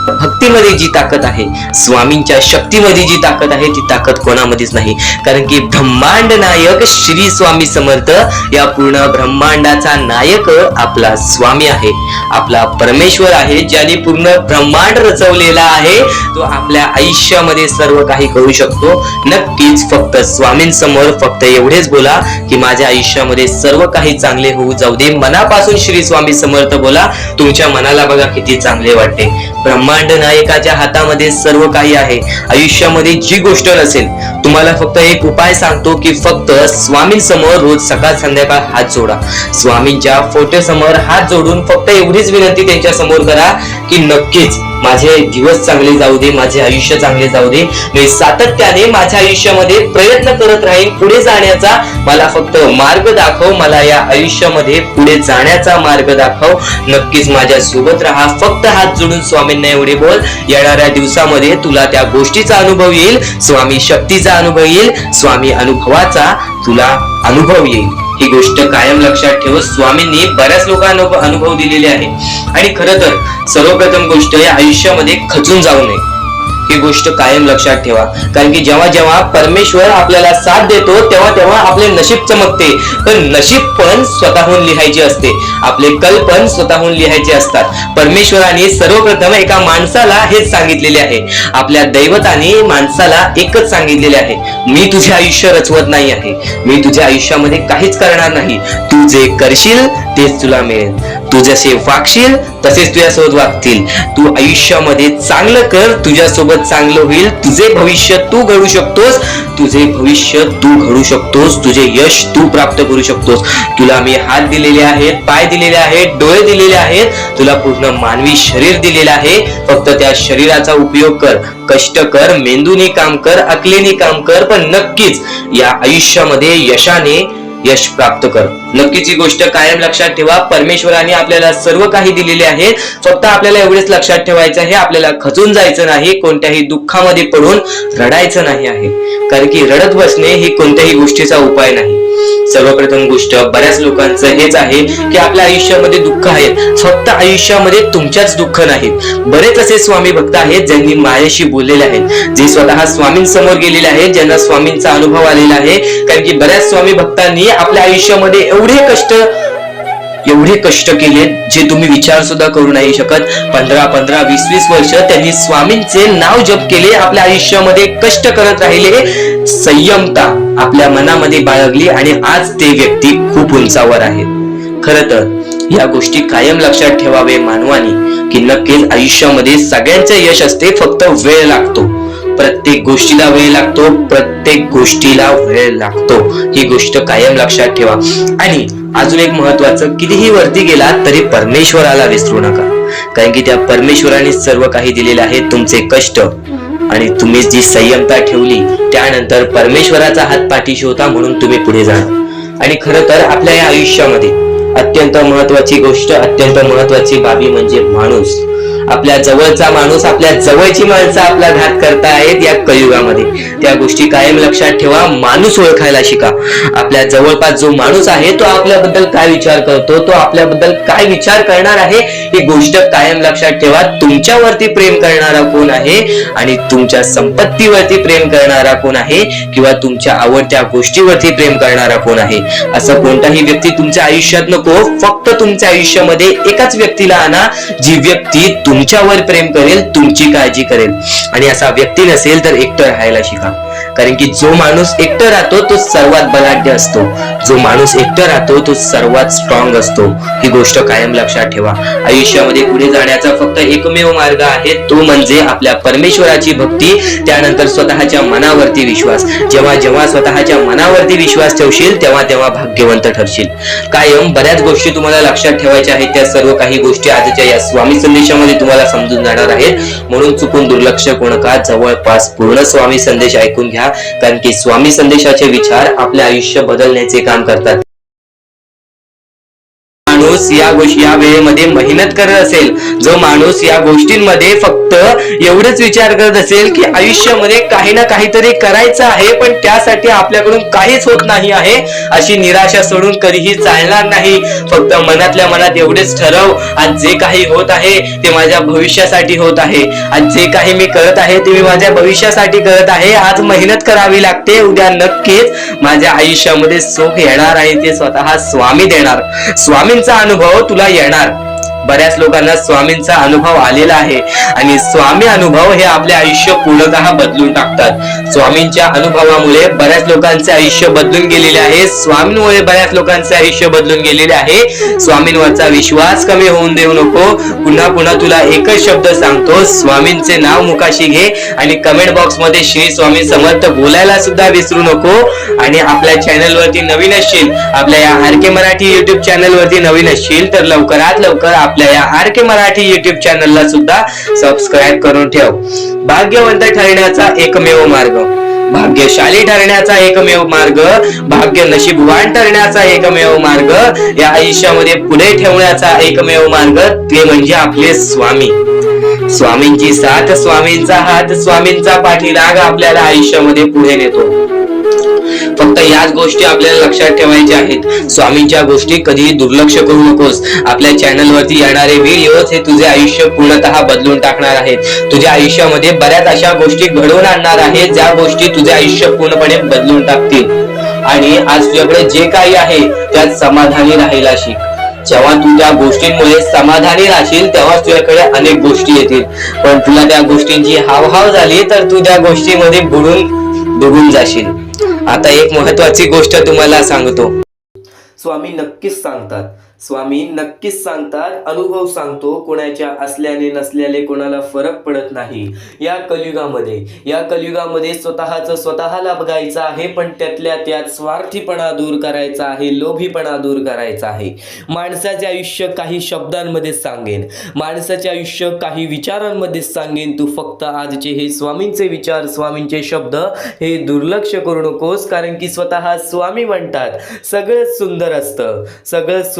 Speaker 1: भक्तीमध्ये जी ताकद आहे, स्वामींच्या शक्तीमध्ये जी ताकद आहे, ती ताकद कोणामध्येच नाही. कारण की ब्रह्मांड नायक श्री स्वामी समर्थ, या पूर्ण ब्रह्मांडाचा नायक आपला स्वामी आहे, आपला परमेश्वर आहे, ज्याने पूर्ण ब्रह्मांड रचवलेला आहे. तो आपल्या आयुष्यामध्ये सर्व काही करू शकतो. नक्कीच फक्त स्वामींसमोर फक्त एवढेच बोला की माझ्या आयुष्यामध्ये सर्व काही चांगले होऊ जाऊ दे. मनापासून श्री स्वामी समर्थ बोला. तुमच्या मनाला बघा किती चांगले वाटते. ब्रह्मांड नायकाच्या हातामध्ये सर्व काही आहे. आयुष्यामध्ये जी गोष्ट नसेल, तुम्हाला फक्त एक उपाय सांगतो की फक्त स्वामींसमोर रोज सकाळ संध्याकाळ हात जोडा. स्वामींच्या फोटो समोर हात जोडून फक्त एवढीच विनंती त्यांच्या समोर करा की नक्कीच माझे दिवस चांगले जाऊ दे, माझे आयुष्य चांगले जाऊ दे. मी सातत्याने माझ्या आयुष्यामध्ये प्रयत्न करत राहीन पुढे जाण्याचा. मला फक्त मार्ग दाखव, मला या आयुष्यामध्ये पुढे जाण्याचा मार्ग दाखव. नक्कीच माझ्या सोबत राहा. फक्त हात जोडून स्वामींना एवढे बोल. येणाऱ्या दिवसामध्ये तुला त्या गोष्टीचा अनुभव येईल, स्वामी शक्तीचा अनुभव येईल, स्वामी अनुभवाचा तुला अनुभव येईल. ही गोष्ट कायम लक्षात ठेव. स्वामींनी बऱ्याच लोकांना अनुभव दिलेले आहे. आणि खरं तर सर्वप्रथम गोष्ट या आयुष्यामध्ये खचून जाऊ नये, ही गोष्ट कायम लक्षात ठेवा. कारण की जेव्हा जेव्हा परमेश्वर आपल्याला साथ देतो तेव्हा तेव्हा आपले नशीब चमकते. पण नशीब पण स्वतःहून लिहायचे असते, आपले कल पण स्वतःहून लिहायचे असतात. परमेश्वराने सर्वप्रथम एका माणसाला हेच सांगितलेले आहे, आपल्या दैवताने माणसाला एकच सांगितलेले आहे, मी तुझे आयुष्य रचवत नाही आहे, मी तुझ्या आयुष्यामध्ये काहीच करणार नाही. तू जे करशील तेच तुला मिळेल. तू जसे वागशील तसेच तुझ्यासोबत वागतील. तू आयुष्यामध्ये चांगलं कर, तुझ्यासोबत चांगलं होईल. तुझे भविष्य तू घडू शकतोस, तुझे भविष्य तू घडू शकतोस, तुझे यश तू प्राप्त करू शकतोस. तुला मी हात दिलेले आहेत, पाय दिलेले आहेत, डोळे दिलेले आहेत, तुला पूर्ण मानवी शरीर दिलेलं आहे. फक्त त्या शरीराचा उपयोग कर, कष्ट कर, मेंदूने काम कर, अकलेने काम कर, पण नक्कीच या आयुष्यामध्ये यशाने यश प्राप्त कर. नक्कीच ही गोष्ट कायम लक्षात ठेवा. परमेश्वराने आपल्याला सर्व काही दिलेले आहे. फक्त आपल्याला एवढेच लक्षात ठेवायचं आहे, आपल्याला खचून जायचं नाही, कोणत्याही दुःखामध्ये पडून रडायचं नाही आहे. कारण की रडत बसणे ही कोणत्याही गोष्टीचा उपाय नाही. सर्वप्रथम गोष्ट बऱ्याच लोकांचं हेच आहे की आपल्या आयुष्यामध्ये दुःख आहेत. फक्त आयुष्यामध्ये तुमच्याच दुःख नाहीत. बरेच असे स्वामी भक्त आहेत ज्यांनी माझ्याशी बोललेले आहेत, जे स्वतः स्वामींसमोर गेलेले आहेत, ज्यांना स्वामींचा अनुभव आलेला आहे. कारण की बऱ्याच स्वामी भक्तांनी आपल्या आयुष्यामध्ये एवढे कष्ट केले जे तुम्ही विचार सुद्धा करू नाही शकत. 15 20 वर्ष त्यांनी स्वामींचे नाव जप केले, आपल्या आयुष्यामध्ये कष्ट करत राहिले, संयमता आपल्या मनामध्ये बाळगली आणि आज ते व्यक्ती खूप उंचावर आहेत. खरं तर या गोष्टी कायम लक्षात ठेवावे मानवानी की नक्कीच आयुष्यामध्ये सगळ्यांचे यश असते, फक्त वेळ लागतो. प्रत्येक गोष्टीला वेळ लागतो, प्रत्येक गोष्टीला वेळ लागतो. ही गोष्ट कायम लक्षात ठेवा. आणि अजून एक महत्वाचं, कितीही वरती गेला तरी परमेश्वराला विसरू नका. कारण की त्या परमेश्वराने सर्व काही दिलेले आहे. तुमचे कष्ट आणि तुम्ही जी संयमता ठेवली त्यानंतर परमेश्वराचा हात पाठीशी होता म्हणून तुम्ही पुढे जाणार. आणि खरं तर आपल्या या आयुष्यामध्ये अत्यंत महत्वाची गोष्ट, अत्यंत महत्वाची बाबी म्हणजे माणूस. आपल्या जवळचा माणूस, आपल्या जवळची माणसं आपला घात करतायत या कलियुगामध्ये. त्या गोष्टी कायम लक्षात ठेवा. माणूस ओळखायला शिका. आपल्या जवळपास जो माणूस आहे तो आपल्याबद्दल काय विचार करतो, तो आपल्याबद्दल काय विचार करणार आहे, ही गोष्ट कायम लक्षात ठेवा. तुमच्यावरती प्रेम करणारा कोण आहे आणि तुमच्या संपत्तीवरती प्रेम करणारा कोण आहे किंवा तुमच्या आवडत्या गोष्टीवरती प्रेम करणारा कोण आहे. असं कोणताही व्यक्ती तुमच्या आयुष्यात नको. फक्त तुमच्या आयुष्यामध्ये एकाच व्यक्तीला आणा, जी व्यक्ती तुमच्यावर प्रेम करेल, तुमची काळजी करेल. आणि असा व्यक्ती नसेल तर एकटं राहायला शिका. कारण की जो माणूस एकटं राहतो तो सर्वात बलाढ्य असतो. जो माणूस एकटं राहतो तो सर्वात स्ट्रॉंग असतो. ही गोष्ट कायम लक्षात ठेवा. आयुष्यामध्ये पुढे जाण्याचा फक्त एकमेव मार्ग आहे, तो म्हणजे आपल्या परमेश्वराची भक्ती, त्यानंतर स्वतःच्या मनावरती विश्वास. जेव्हा जेव्हा स्वतःच्या मनावरती विश्वास ठेवशील तेव्हा तेव्हा भाग्यवंत ठरशील. कायम बऱ्याच गोष्टी तुम्हाला लक्षात ठेवायच्या आहेत. त्या सर्व काही गोष्टी आजच्या या स्वामी संदेशामध्ये तुम्हाला समजून जाणार आहेत. म्हणून चुकून दुर्लक्ष करू नका. जवळपास पूर्ण स्वामी संदेश ऐकून घ्या. कारण की स्वामी संदेशाचे विचार आपले आयुष्य बदलण्याचे काम करतात. माणूस या वेळेमध्ये मेहनत करत असेल, जो माणूस या गोष्टींमध्ये फक्त एवढंच विचार करत असेल की आयुष्यामध्ये काही ना काहीतरी करायचं आहे पण त्यासाठी आपल्याकडून काहीच होत नाही आहे, अशी निराशा सोडून कधीही चालणार नाही. फक्त मनातल्या मनात एवढेच ठरव, आज जे काही होत आहे ते माझ्या भविष्यासाठी होत आहे. आज जे काही मी करत आहे ते मी माझ्या भविष्यासाठी करत आहे. आज मेहनत करावी लागते, उद्या नक्कीच माझ्या आयुष्यामध्ये सुख येणार आहे, ते स्वतः स्वामी देणार. स्वामींचा अनुभव तुला येणार. बऱ्याच लोकांना स्वामींचा अनुभव आलेला आहे आणि स्वामी अनुभव हे आपले आयुष्य पूर्णतः बदलून टाकतात. स्वामींच्या अनुभवामुळे बऱ्याच लोकांचे आयुष्य बदलून गेलेले आहे. स्वामींमुळे बऱ्याच लोकांचे आयुष्य बदलून गेलेले आहे. स्वामींवरचा विश्वास कमी होऊन देऊ नको. पुन्हा पुन्हा तुला एकच शब्द सांगतो, स्वामींचे नाव मुखाशी घे आणि कमेंट बॉक्स मध्ये श्री स्वामी समर्थ बोलायला सुद्धा विसरू नको. आणि आपल्या चॅनल वरती नवीन असशील, आपल्या या आरके मराठी युट्यूब चॅनल वरती नवीन असशील तर लवकरात लवकर आपल्या या आरके मराठी युट्यूब चॅनलला सुद्धा सबस्क्राईब करून ठेव. भाग्यवंत ठरण्याचा एकमेव मार्ग, भाग्यशाली ठरण्याचा एकमेव मार्ग, भाग्य नशीबवान ठरण्याचा एकमेव मार्ग, या आयुष्यामध्ये पुढे ठेवण्याचा एकमेव मार्ग ते म्हणजे आपले स्वामी. स्वामींची साथ, स्वामींचा हात, स्वामींचा पाठीराग आपल्याला आयुष्यामध्ये पुढे नेतो. फक्त याच गोष्टी आपल्याला लक्षात ठेवायच्या आहेत. स्वामींच्या गोष्टी कधीही दुर्लक्ष करू नकोस. आपल्या चॅनल वरती येणारे व्हिडिओज हे तुझे आयुष्य पूर्णतः बदलून टाकणार आहेत. तुझ्या आयुष्यामध्ये बऱ्याच अशा गोष्टी घडवून आणणार आहेत ज्या गोष्टी तुझे आयुष्य पूर्णपणे बदलून टाकतील. आणि आज तुझ्याकडे जे काही आहे त्यात समाधानी राहायला शिक. जेव्हा तू त्या गोष्टींमुळे समाधानी राहशील तेव्हा तुझ्याकडे अनेक गोष्टी येतील. पण तुला त्या गोष्टींची हावभाव झाली तर तू त्या गोष्टीमध्ये बुडून जाशील. आता एक महत्वाची गोष्ट तुम्हाला सांगतो. स्वामी नक्कीच सांगतात, स्वामी नक्कीच सांगतात, अनुभव सांगतो, कोणाच्या असल्याने नसल्याने कोणाला फरक पडत नाही. या कलियुगामध्ये स्वतःला बघायचं आहे, पण त्यातल्या त्यात स्वार्थीपणा दूर करायचा आहे, लोभीपणा दूर करायचा आहे. माणसाचे आयुष्य काही शब्दांमध्ये सांगेन, माणसाचे आयुष्य काही विचारांमध्ये सांगेन. तू फक्त आजचे हे स्वामींचे विचार, स्वामींचे शब्द हे दुर्लक्ष करू नकोस. कारण की स्वतः स्वामी म्हणतात सगळंच सुंदर असतं, सगळंच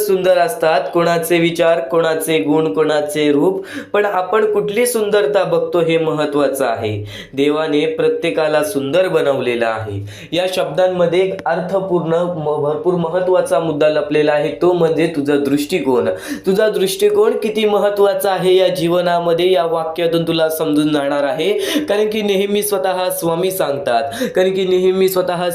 Speaker 1: सुंदर असतात. कोणाचे विचार, कोणाचे गुण, कोणाचे रूप, पण आपण कुठली सुंदरता बघतो हे महत्वाचं आहे. देवाने प्रत्येकाला सुंदर बनवलेला आहे. या शब्दांमध्ये एक अर्थपूर्ण भरपूर महत्वाचा मुद्दा लपलेला आहे, तो म्हणजे तुझा दृष्टिकोन. तुझा दृष्टिकोन किती महत्वाचा आहे या जीवनामध्ये, या वाक्यातून तुला समजून जाणार आहे. कारण की नेहमी स्वतः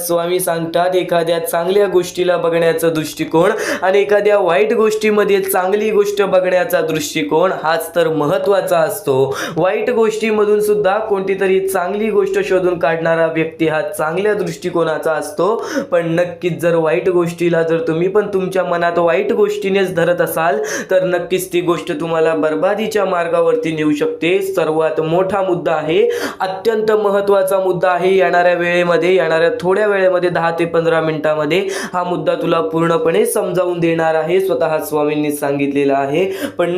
Speaker 1: स्वामी सांगतात, एखाद्या चांगल्या गोष्टीला बघण्याचा दृष्टिकोन आणि एखाद्या वाईट गोष्टीमध्ये चांगली गोष्ट बघण्याचा दृष्टिकोन हाच तर महत्वाचा असतो. वाईट गोष्टीमधून सुद्धा कोणती तरी चांगली गोष्ट शोधून काढणारा व्यक्ती हा चांगल्या दृष्टिकोनाचा असतो. पण नक्कीच जर वाईट गोष्टीला जर तुम्ही पण तुमच्या मनात वाईट गोष्टीनेच धरत असाल तर नक्कीच ती गोष्ट तुम्हाला बर्बादीच्या मार्गावरती नेऊ शकते. सर्वात मोठा मुद्दा आहे, अत्यंत महत्वाचा मुद्दा आहे. येणाऱ्या थोड्या वेळेमध्ये 10 ते 15 मिनिटांमध्ये हा मुद्दा तुला पूर्णपणे समजावून देणार आहे, स्वतः स्वामींनी सांगितलेलं आहे. पण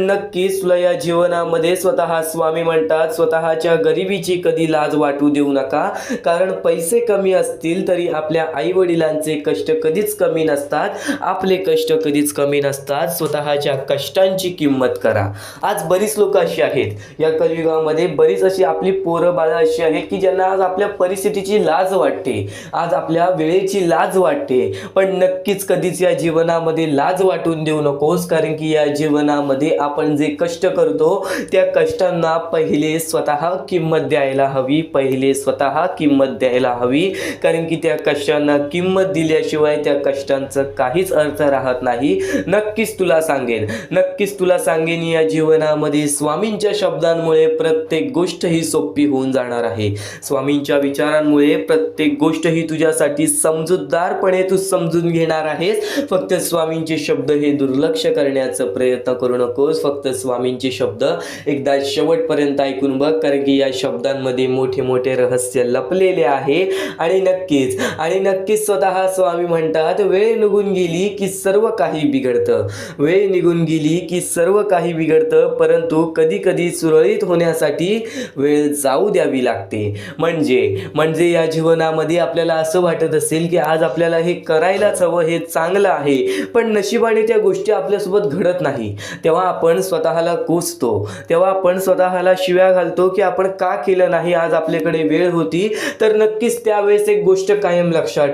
Speaker 1: नक्कीच तुला या जीवनामध्ये स्वतः स्वामी म्हणतात स्वतःच्या गरिबीची कधी लाज वाटू देऊ नका. कारण पैसे कमी असतील तरी आपल्या आई वडिलांचे कष्ट कधीच कमी नसतात, आपले कष्ट कधीच कमी नसतात. स्वतःच्या कष्टांची किंमत करा. आज बरीच लोक अशी आहेत या कलियुगामध्ये, बरीच अशी आपली पोरं बाळं अशी आहेत की ज्यांना आज आपल्या परिस्थितीची लाज वाटते, आज आपल्या वेळेची लाज वाटते. पण नक्कीच कधीच या जीवनामध्ये लाज वाटून देऊ नकोस. कारण की या जीवनामध्ये आपण जे कष्ट करतो त्या कष्टांना पहिले स्वतः किंमत द्यायला हवी, पहिले स्वतः किंमत द्यायला हवी. कारण की त्या कष्टांना किंमत दिल्याशिवाय त्या कष्टांचं काहीच अर्थ राहत नाही. नक्कीच तुला सांगेन या जीवनामध्ये स्वामींच्या शब्दांमुळे प्रत्येक गोष्ट ही सोपी होऊन जाणार आहे. स्वामींच्या विचारांमुळे प्रत्येक गोष्ट ही तुझ्यासाठी समजूतदारपणे तू समजून घेणार आहेस. फक्त स्वामींचे शब्द हे दुर्लक्ष करण्याचा प्रयत्न करू नकोस. फक्त स्वामींचे शब्द एकदा शेवटपर्यंत ऐकून बघ. कारण की या शब्दांमध्ये मोठे मोठे रहस्य लपलेले आहे. आणि नक्कीच स्वतः स्वामी म्हणतात वेळ निघून गेली की सर्व काही बिघडतं, वेळ निघून गेली की सर्व काही बिघडतं. परंतु कधी कधी सुरळीत होण्यासाठी वेळ जाऊ द्यावी लागते. म्हणजे या जीवनामध्ये आपल्याला असं वाटत असेल की आज आपल्याला हे करायलाच हवं, हे चांगलं आहे, पण नशिबाने त्या गोष्टी आपल्यासोबत घडत नाही. तेव्हा आपण स्वतःला कोसतो, तेव्हा आपण स्वतःला शिव्या घालतो की आपण का केलं नाही, आज आपल्याकडे वेळ होती. तर नक्कीच त्यावेळेस एक गोष्ट कायम लक्षात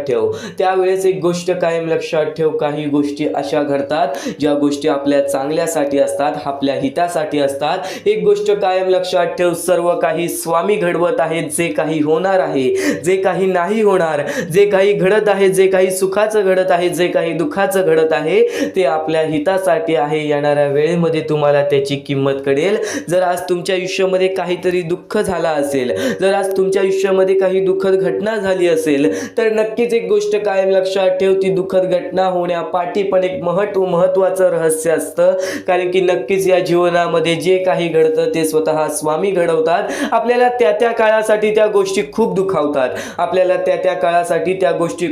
Speaker 1: ठेव, काही गोष्टी अशा घडतात ज्या गोष्टी आपल्या चांगल्यासाठी असतात, आपल्या हितासाठी असतात. एक गोष्ट कायम लक्षात ठेव, सर्व काही स्वामी घडवत आहेत. जे काही होणार आहे, जे काही नाही होणार, जे काही घडत आहे, जे काही सुखाचं घडत आहे, जे काही दुःखाचं घडत आहे, ते आपल्या हितासाठी आहे. येणाऱ्या वेळेमध्ये तुम्हाला त्याची किंमत कळेल. जर आज तुमच्या आयुष्यामध्ये काहीतरी दुःख झाला असेल, जर आज तुमच्या आयुष्यामध्ये काही दुःखद घटना झाली असेल, तर नक्कीच एक गोष्ट कायम लक्षात ठेव, ती दुःखद घटना होण्यापाठी पण एक महत्त्वाचं रहस्य असतं. कारण की नक्कीच या जीवनामध्ये जे काही घडतं ते स्वतः स्वामी घडवतात. आपल्याला त्या काळासाठी त्या गोष्टी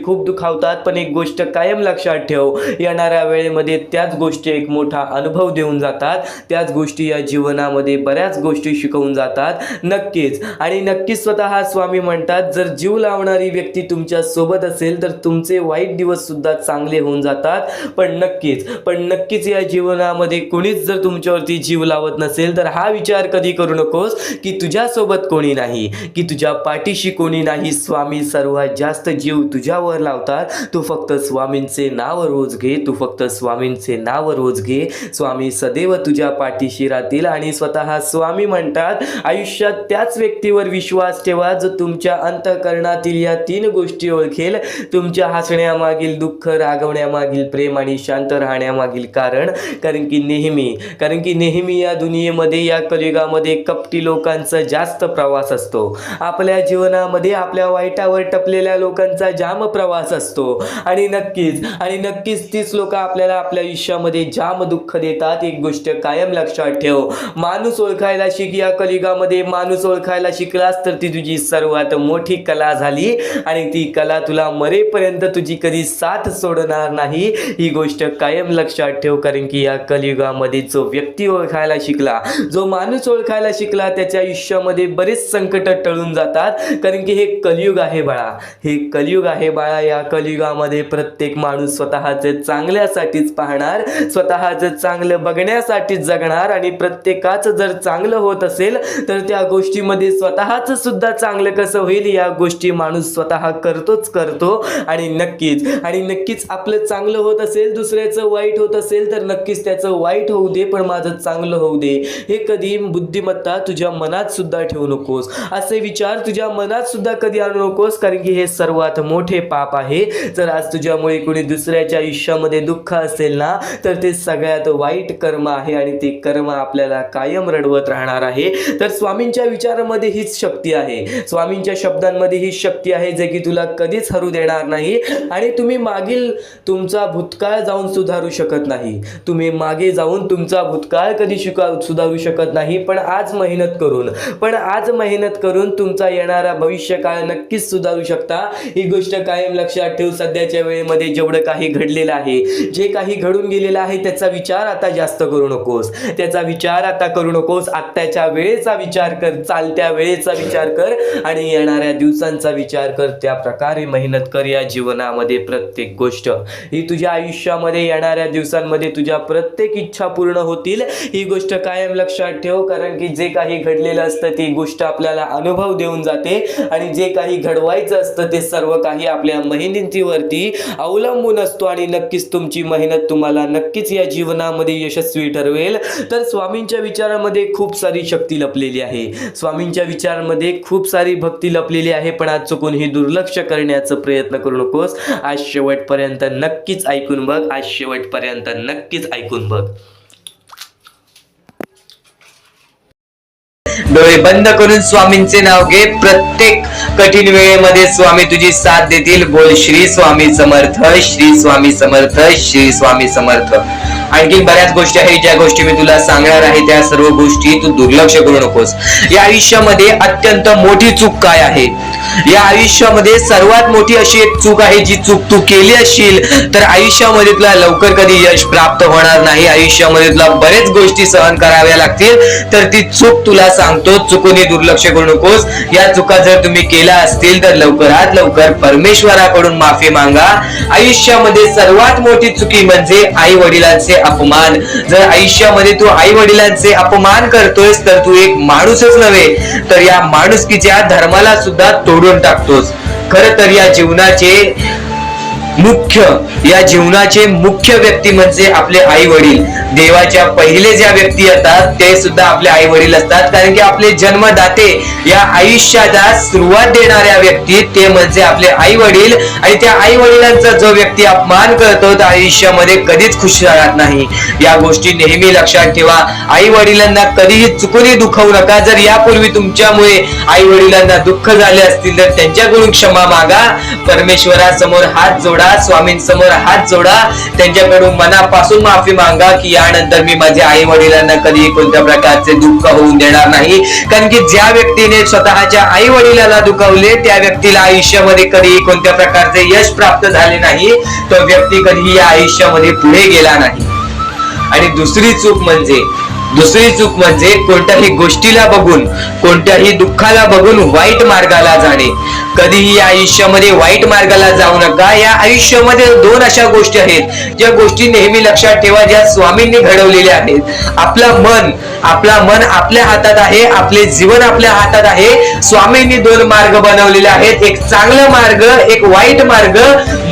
Speaker 1: खूप दुखावतात, पण एक गोष्ट कायम लक्षात ठेव, येणाऱ्या वेळेमध्ये त्याच गोष्टी एक मोठा अनुभव देऊन जातात. त्याच गोष्टी या जीवनामध्ये बऱ्याच गोष्टी शिकवून जातात. नक्कीच स्वतः स्वामी म्हणतात जर जीव लावणारी व्यक्ती तुमच्या सोबत असेल तर तुमचे वाईट दिवस सुद्धा चांगले होऊन जातात. पण नक्कीच या जीवनामध्ये कोणीच जर तुमच्यावरती जीव लावत नसेल तर हा विचार कधी करू नकोस की तुझ्यासोबत कोणी नाही, की तुझ्या पाठीशी कोणी नाही. स्वामी सर्वात जास्त जीव तुझ्यावर लावतात. तू फक्त स्वामींचे नाव रोज घे. स्वामी सदैव तुझ्या पाठीशी राहतील. आणि स्वतः स्वामी म्हणतात आयुष्यात त्याच व्यक्तीवर विश्वास ठेवा जो तुमच्या अंतःकरणातील या 3 गोष्टी ओळखेल. तुमच्या हसण्यामागील दुःख, रागवण्यामागील प्रेम आणि शांत राहण्यामागील कारण. कारण की नेहमी या दुनियेमध्ये, या कलियुगामध्ये कपटी लोकांचा जास्त प्रवास असतो. आपल्या जीवनामध्ये आपल्या वाईटावर टपलेल्या लोकांचा जाम प्रवास असतो. आणि नक्कीच तीच लोक आपल्याला आपल्या आयुष्यामध्ये जाम दुःख देतात. एक गोष्ट कायम लक्षात ठेव, माणूस ओळखायला शिक. या कलियुगामध्ये माणूस ओळखायला शिकलास तर ती तुझी सर्वात मोठी कला झाली. आणि ती कला तुला मरेपर्यंत तुझी कधी साथ सोडणार नाही. ही गोष्ट कायम लक्षात ठेव. कारण की या कलियुगामध्ये जो व्यक्ती ओळखायला शिकला, जो माणूस ओळखायला शिकला, त्याच्या आयुष्यामध्ये बरेच संकट टळून जातात. कारण की हे कलियुग आहे बाळा. या कलियुगामध्ये प्रत्येक माणूस स्वतःचे चांगल्यासाठीच पाहणार, स्वतःचं चांगलं बघण्यासाठी जगणार. आणि प्रत्येकाचं जर चांगलं होत असेल तर त्या गोष्टीमध्ये स्वतःचं सुद्धा चांगलं कसं होईल या गोष्टी माणूस स्वतः करतो. आणि नक्कीच आपलं चांगलं होत असेल, दुसऱ्याचं वाईट होत असेल तर नक्कीच त्याचं वाईट होऊ दे पण माझं चांगलं होऊ दे. हे कधी बुद्धिमत्ता तुझ्या मनात सुद्धा ठेवू नकोस. असे विचार तुझ्या मनात सुद्धा कधी आणू नकोस. कारण की हे सर्वात मोठे पाप आहे. जर आज तुझ्यामुळे कोणी दुसऱ्याच्या आयुष्यामध्ये दुःख असेल ना तर ते सगळ्यात वाईट कर्म आहे. आणि ते कर्म आपल्याला कायम रडवत राहणार आहे. तर स्वामींच्या विचारामध्ये हीच शक्ती आहे, स्वामींच्या शब्दांमध्ये हीच शक्ती आहे जे की तुला कधीच हरू देणार नाही. आणि तुम्ही मागील तुमचा भूतकाळ जाऊन सुधारू शकत नाही. तुम्ही मागे जाऊन तुमचा भूतकाळ कधी सुधारू शकत नाही. पण आज मेहनत करून तुमचा येणारा भविष्यकाळ नक्कीच सुधारू शकता. ही गोष्ट कायम लक्षात ठेव. सध्याच्या वेळेमध्ये जेवढं काही घडलेलं आहे, जे काही घडून गेलेलं आहे त्याचा विचार आता जास्त करू नकोस, त्याचा विचार आता करू नकोस. आत्ताच्या वेळेचा विचार कर, चालत्या वेळेचा विचार कर आणि येणाऱ्या दिवसांचा विचार कर. त्या प्रकारे मेहनत कर या जीवनामध्ये. प्रत्येक गोष्ट ही तुझ्या आयुष्यामध्ये येणाऱ्या दिवसांमध्ये तुझ्या प्रत्येक इच्छा पूर्ण होतील, ही गोष्ट कायम लक्षात ठेव. कारण की जे काही घडलेलं असतं ती गोष्ट आपल्याला अनुभव देऊन जाते आणि जे काही घडवायचं असतं ते सर्व काही आपल्या मेहनतीवरती अवलंबून असतो आणि नक्कीच तुमची मेहनत तुम्हाला नक्कीच या जीवनामध्ये यशस्वी ठरवेल. तर स्वामींच्या विचारामध्ये खूप सारी शक्ती लपलेली आहे, स्वामींच्या विचारांमध्ये खूप सारी भक्ती लपलेली आहे. पण आज चुकून ही दुर्लक्ष करण्याचा प्रयत्न करू नकोस. आज शेवटपर्यंत नक्कीच ऐकून बघ, आज शेवटपर्यंत नक्कीच ऐकून बघ. डोळे बंद करून स्वामींचे नाव घे. प्रत्येक कठीण वेळेमध्ये स्वामी तुझी साथ देतील. बोल श्री स्वामी समर्थ, श्री स्वामी समर्थ, श्री स्वामी समर्थ. आणखी बऱ्याच गोष्टी आहेत ज्या गोष्टी मी तुला सांगणार आहे, त्या सर्व गोष्टी तू दुर्लक्ष करू नकोस. या आयुष्यामध्ये अत्यंत मोठी चूक काय आहे? या आयुष्यामध्ये सर्वात मोठी अशी एक चूक आहे, जी चूक तू केली असशील तर आयुष्यामध्ये तुला लवकर कधी यश प्राप्त होणार नाही. आयुष्यामध्ये तुला बरेच गोष्टी सहन कराव्या लागतील. तर ती चूक तुला सांगतो, चुकूनही दुर्लक्ष करू नकोस. या चुका जर तुम्ही केल्या असतील तर लवकरात लवकर परमेश्वराकडून माफी मागा. आयुष्यामध्ये सर्वात मोठी चुकी म्हणजे आई वडिलांचे अपमान. जर आयुष्यामध्ये तू आई वडिलांचे अपमान करतोयस तर तू एक माणूसच नव्हे तर या माणुसकीच्या धर्माला सुद्धा तोडून टाकतोस. खरं तर या जीवनाचे मुख्य व्यक्ती म्हणजे आपले आई वडील. देवाच्या पहिले ज्या व्यक्ती येतात ते सुद्धा आपले आई वडील असतात. कारण की आपले जन्मदाते, या आयुष्याला सुरुवात देणाऱ्या व्यक्ती ते म्हणजे आपले आई वडील. आणि त्या आई वडिलांचा जो व्यक्ती अपमान करतो तो आयुष्यामध्ये कधीच खुश राहत नाही. या गोष्टी नेहमी लक्षात ठेवा. आई वडिलांना कधीही चुकूनही दुखवू नका. जर यापूर्वी तुमच्यामुळे आई वडिलांना दुःख झाले असतील तर त्यांच्याकडून क्षमा मागा. परमेश्वरासमोर हात जोडा, स्वामींसमोर हात जोडा, त्यांच्याकडून मनापासून माफी मागा की यानंतर मी माझ्या आई वडिलांना कधी कोणत्या प्रकारचे दुःख होऊन देणार नाही. कारण की ज्या व्यक्तीने स्वतःच्या आई वडिलांना दुखावले त्या व्यक्तीला आयुष्यामध्ये कधी कोणत्या प्रकारचे यश प्राप्त झाले नाही. तो व्यक्ती कधी या आयुष्यामध्ये पुढे गेला नाही. आणि दुसरी चूक म्हणजे कोणत्याही गोष्टीला बघून, कोणत्याही दुःखाला बघून वाईट मार्गाला जाणे. कधीही या आयुष्यामध्ये वाईट मार्गाला जाऊ नका. या आयुष्यामध्ये दोन अशा गोष्टी आहेत ज्या गोष्टी नेहमी लक्षात ठेवा, ज्या स्वामींनी घडवलेल्या आहेत. आपला मन आपल्या हातात आहे, आपले जीवन आपल्या हातात आहे. स्वामींनी दोन मार्ग बनवलेले आहेत, एक चांगला मार्ग, एक वाईट मार्ग.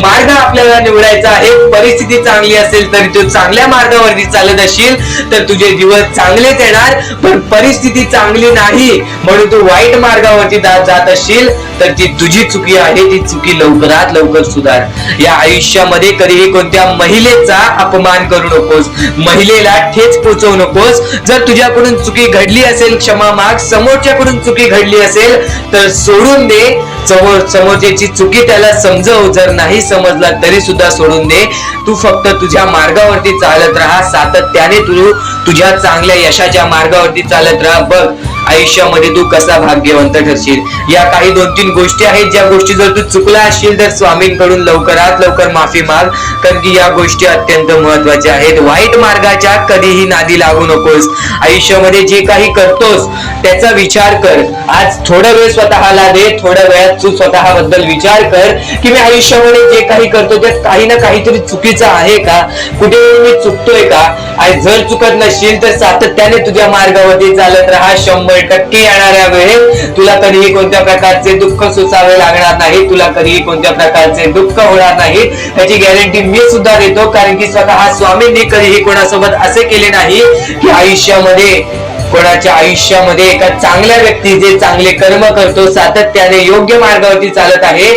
Speaker 1: मार्ग आपल्याला निवडायचा आहे. परिस्थिती चांगली असेल तर तू चांगल्या मार्गावरती चालत असशील तर तुझे दिवस चांगलेच येणार. पण परिस्थिती चांगली नाही म्हणून तू वाईट मार्गावरती जात असशील तर ती तुझी चुकी आहे. ती चुकी लवकरात लवकर सुधार. या आयुष्यामध्ये कधीही कोणत्या महिलेचा अपमान करू नकोस, महिलेला ठेच पोचवू नकोस. जर तुझ्याकडून चुकी घडली असेल क्षमा माग. समोरच्याकडून चुकी घडली असेल तर सोडून दे. समोरच्याची चुकी त्याला समजव. जर नाही समजला तरी सुद्धा सोडून दे. तू फक्त तुझ्या मार्गावरती चालत राहा. सातत्याने तू तुझ्या चांगल्या यशाच्या मार्गावरती चालत राहा. बघ आयुष्यामध्ये तू कसा भाग्यवंत ठरशील. या काही 2-3 गोष्टी आहेत ज्या गोष्टी जर तू चुकला असशील तर स्वामींकडून लवकरात लवकर माफी माग. कारण की या गोष्टी अत्यंत महत्वाच्या आहेत. वाईट मार्गाच्या कधीही नादी लागू नकोस. आयुष्यामध्ये जे काही करतोस त्याचा विचार कर. आज थोडा वेळ स्वतःला दे. थोड्या वेळात तू स्वतःबद्दल विचार कर की मी आयुष्यामध्ये जे काही करतो त्यात काही ना काहीतरी चुकीचं आहे का, कुठे मी चुकतोय का. आणि जर चुकत नसशील तर सातत्याने तुझ्या मार्गावरती चालत राहा. 100% येणाऱ्या वेळेत तुला कधीही कोणत्या प्रकारचे दुःख सोसावे लागणार नाही. तुला कधीही कोणत्या प्रकारचे दुःख होणार नाही याची गॅरंटी मी सुद्धा देतो. कारण की स्वतः स्वामींनी कधीही कोणासोबत असे केले नाही की कोणाच्या आयुष्यामध्ये एका चांगल्या व्यक्ती जे चांगले कर्म करतो, सातत्याने योग्य मार्गावरती चालत आहे,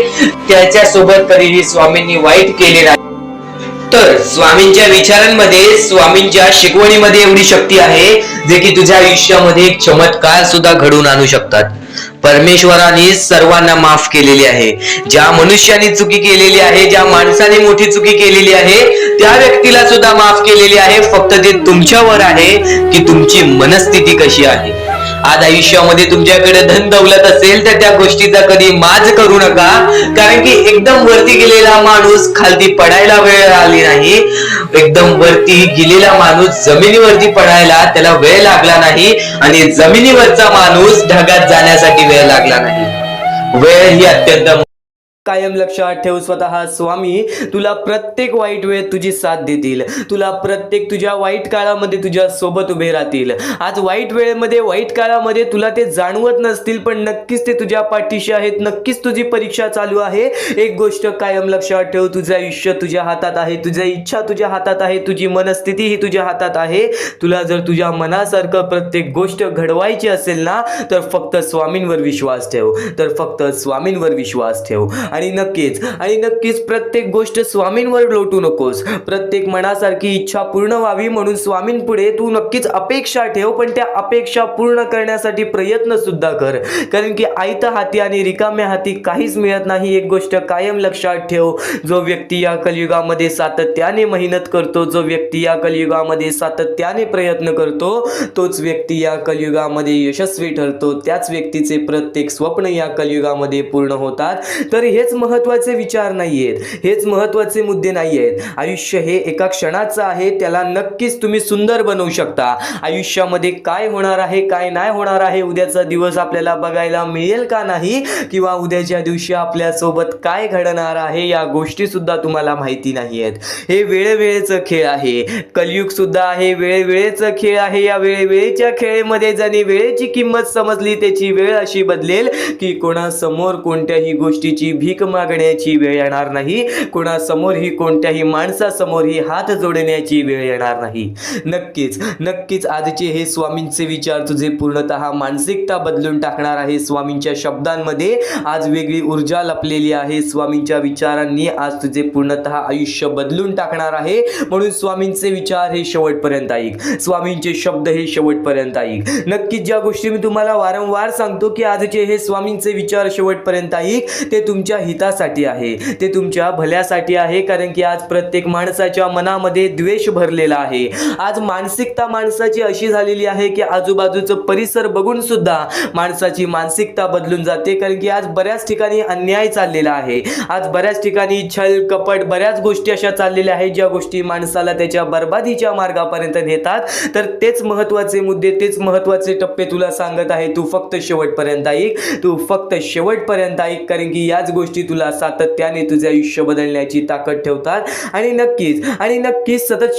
Speaker 1: त्याच्यासोबत कधीही स्वामींनी वाईट केले नाही. तर स्वामींच्या विचारांमध्ये, स्वामींच्या शिकवणीमध्ये एवढी शक्ती आहे जे की तुझ्या आयुष्यामध्ये एक चमत्कार सुद्धा घडवून आणू शकतात. परमेश्वराने सर्वांना माफ केलेली आहे. ज्या मनुष्याने चुकी केलेली आहे, ज्या माणसाने मोठी चुकी केलेली आहे त्या व्यक्तीला सुद्धा माफ केलेली आहे. फक्त ते तुमच्यावर आहे की तुमची मनस्थिती कशी आहे. आज आयुष्यामध्ये तुमच्याकडे धन दौलत असेल तर त्या गोष्टीचा कधी माज करू नका, कारण की एकदम वरती गेलेला माणूस खालती पडायला वेळ आली नाही, एकदम वरती गेलेला माणूस जमिनीवरती पडायला त्याला वेळ लागला नाही, आणि जमिनीवरचा माणूस ढगात जाण्यासाठी वेळ लागला नाही. वेळ ही अत्यंत कायम लक्षात ठेव, स्वतः स्वामी तुला प्रत्येक वाईट वेळेत तुझी साथ देतील, तुला प्रत्येक तुझ्या वाईट काळामध्ये तुझ्या सोबत उभे राहतील. आज वाईट वेळेमध्ये वाईट काळामध्ये तुला ते जाणवत नसतील, पण नक्कीच ते तुझ्या पाठीशी आहेत, नक्कीच तुझी परीक्षा चालू आहे. एक गोष्ट कायम लक्षात ठेव, तुझं आयुष्य तुझ्या हातात आहे, तुझ्या इच्छा तुझ्या हातात आहे, तुझी मनस्थिती ही तुझ्या हातात आहे. तुला जर तुझ्या मनासारखं प्रत्येक गोष्ट घडवायची असेल ना, तर फक्त स्वामींवर विश्वास ठेव, तर फक्त स्वामींवर विश्वास ठेव. आणि नक्कीच प्रत्येक गोष्ट स्वामींवर लोटू नकोस. प्रत्येक मनासारखी इच्छा पूर्ण व्हावी म्हणून स्वामींपुढे तू नक्कीच अपेक्षा ठेव, पण त्या अपेक्षा पूर्ण करण्यासाठी प्रयत्न सुद्धा कर, कारण की आयत्या हाती आणि रिकाम्या हाती काहीच मिळत नाही. एक गोष्ट कायम लक्षात ठेव, जो व्यक्ती या कलियुगामध्ये सातत्याने मेहनत करतो, जो व्यक्ती या कलियुगामध्ये सातत्याने प्रयत्न करतो, तोच व्यक्ती या कलियुगामध्ये यशस्वी ठरतो. त्याच व्यक्तीचे प्रत्येक स्वप्न या कलियुगामध्ये पूर्ण होतात. तर हेच महत्त्वाचे विचार नाहीयेत, हेच महत्त्वाचे मुद्दे नाहीयेत. आयुष्य हे एका क्षणाचं आहे, त्याला नक्कीच तुम्ही सुंदर बनवू शकता. आयुष्यामध्ये काय होणार आहे, काय नाही होणार आहे, उद्याचा दिवस आपल्याला बघायला मिळेल का नाही, किंवा उद्याच्या दिवशी आपल्या सोबत काय घडणार आहे, या गोष्टी सुद्धा तुम्हाला माहिती नाहीयेत. हे वेळेवेळेचं खेळ आहे, कलियुग सुद्धा आहे वेळेवेळेचं खेळ आहे. या वेळेवेळेच्या खेळामध्ये ज्याने वेळेची किंमत समजली, त्याची वेळ अशी बदलेल की कोणासमोर कोणत्याही गोष्टीची भीक मागण्याची वेळ येणार नाही, कोणासमोरही कोणत्याही माणसासमोरही हात जोडण्याची वेळ येणार नाही. नक्कीच आजचे हे स्वामींचे विचार तुझे पूर्णतः मानसिकता बदलून टाकणार आहे. स्वामींच्या शब्दांमध्ये आज वेगळी ऊर्जा लपलेली आहे. स्वामींच्या विचारांनी आज तुझे पूर्णतः आयुष्य बदलून टाकणार आहे. म्हणून स्वामींचे विचार हे शेवटपर्यंत ऐक, स्वामींचे शब्द हे शेवटपर्यंत ऐक. नक्कीच ज्या गोष्टी मी तुम्हाला वारंवार सांगतो की आजचे हे स्वामींचे विचार शेवटपर्यंत ऐक, ते तुमच्या हितासाठी आहे, ते तुमच्या भल्यासाठी आहे. कारण की आज प्रत्येक माणसाच्या मनामध्ये द्वेष भरलेला आहे. आज मानसिकता माणसाची अशी झालेली आहे की आजूबाजूचं परिसर बघून सुद्धा माणसाची मानसिकता बदलून जाते. कारण की आज बऱ्याच ठिकाणी अन्याय चाललेला आहे, आज बऱ्याच ठिकाणी छल कपट बऱ्याच गोष्टी अशा चाललेल्या आहेत ज्या गोष्टी माणसाला त्याच्या बर्बादीच्या मार्गापर्यंत नेतात. तर तेच महत्त्वाचे मुद्दे, तेच महत्त्वाचे टप्पे तुला सांगत आहे. तू फक्त शेवटपर्यंत ऐक, तू फक्त शेवटपर्यंत ऐक, कारण की याच गोष्टी तुला सातत्याने तुझे आयुष्य बदलण्याची ताकद ठेवतात. आणि नक्कीच सतत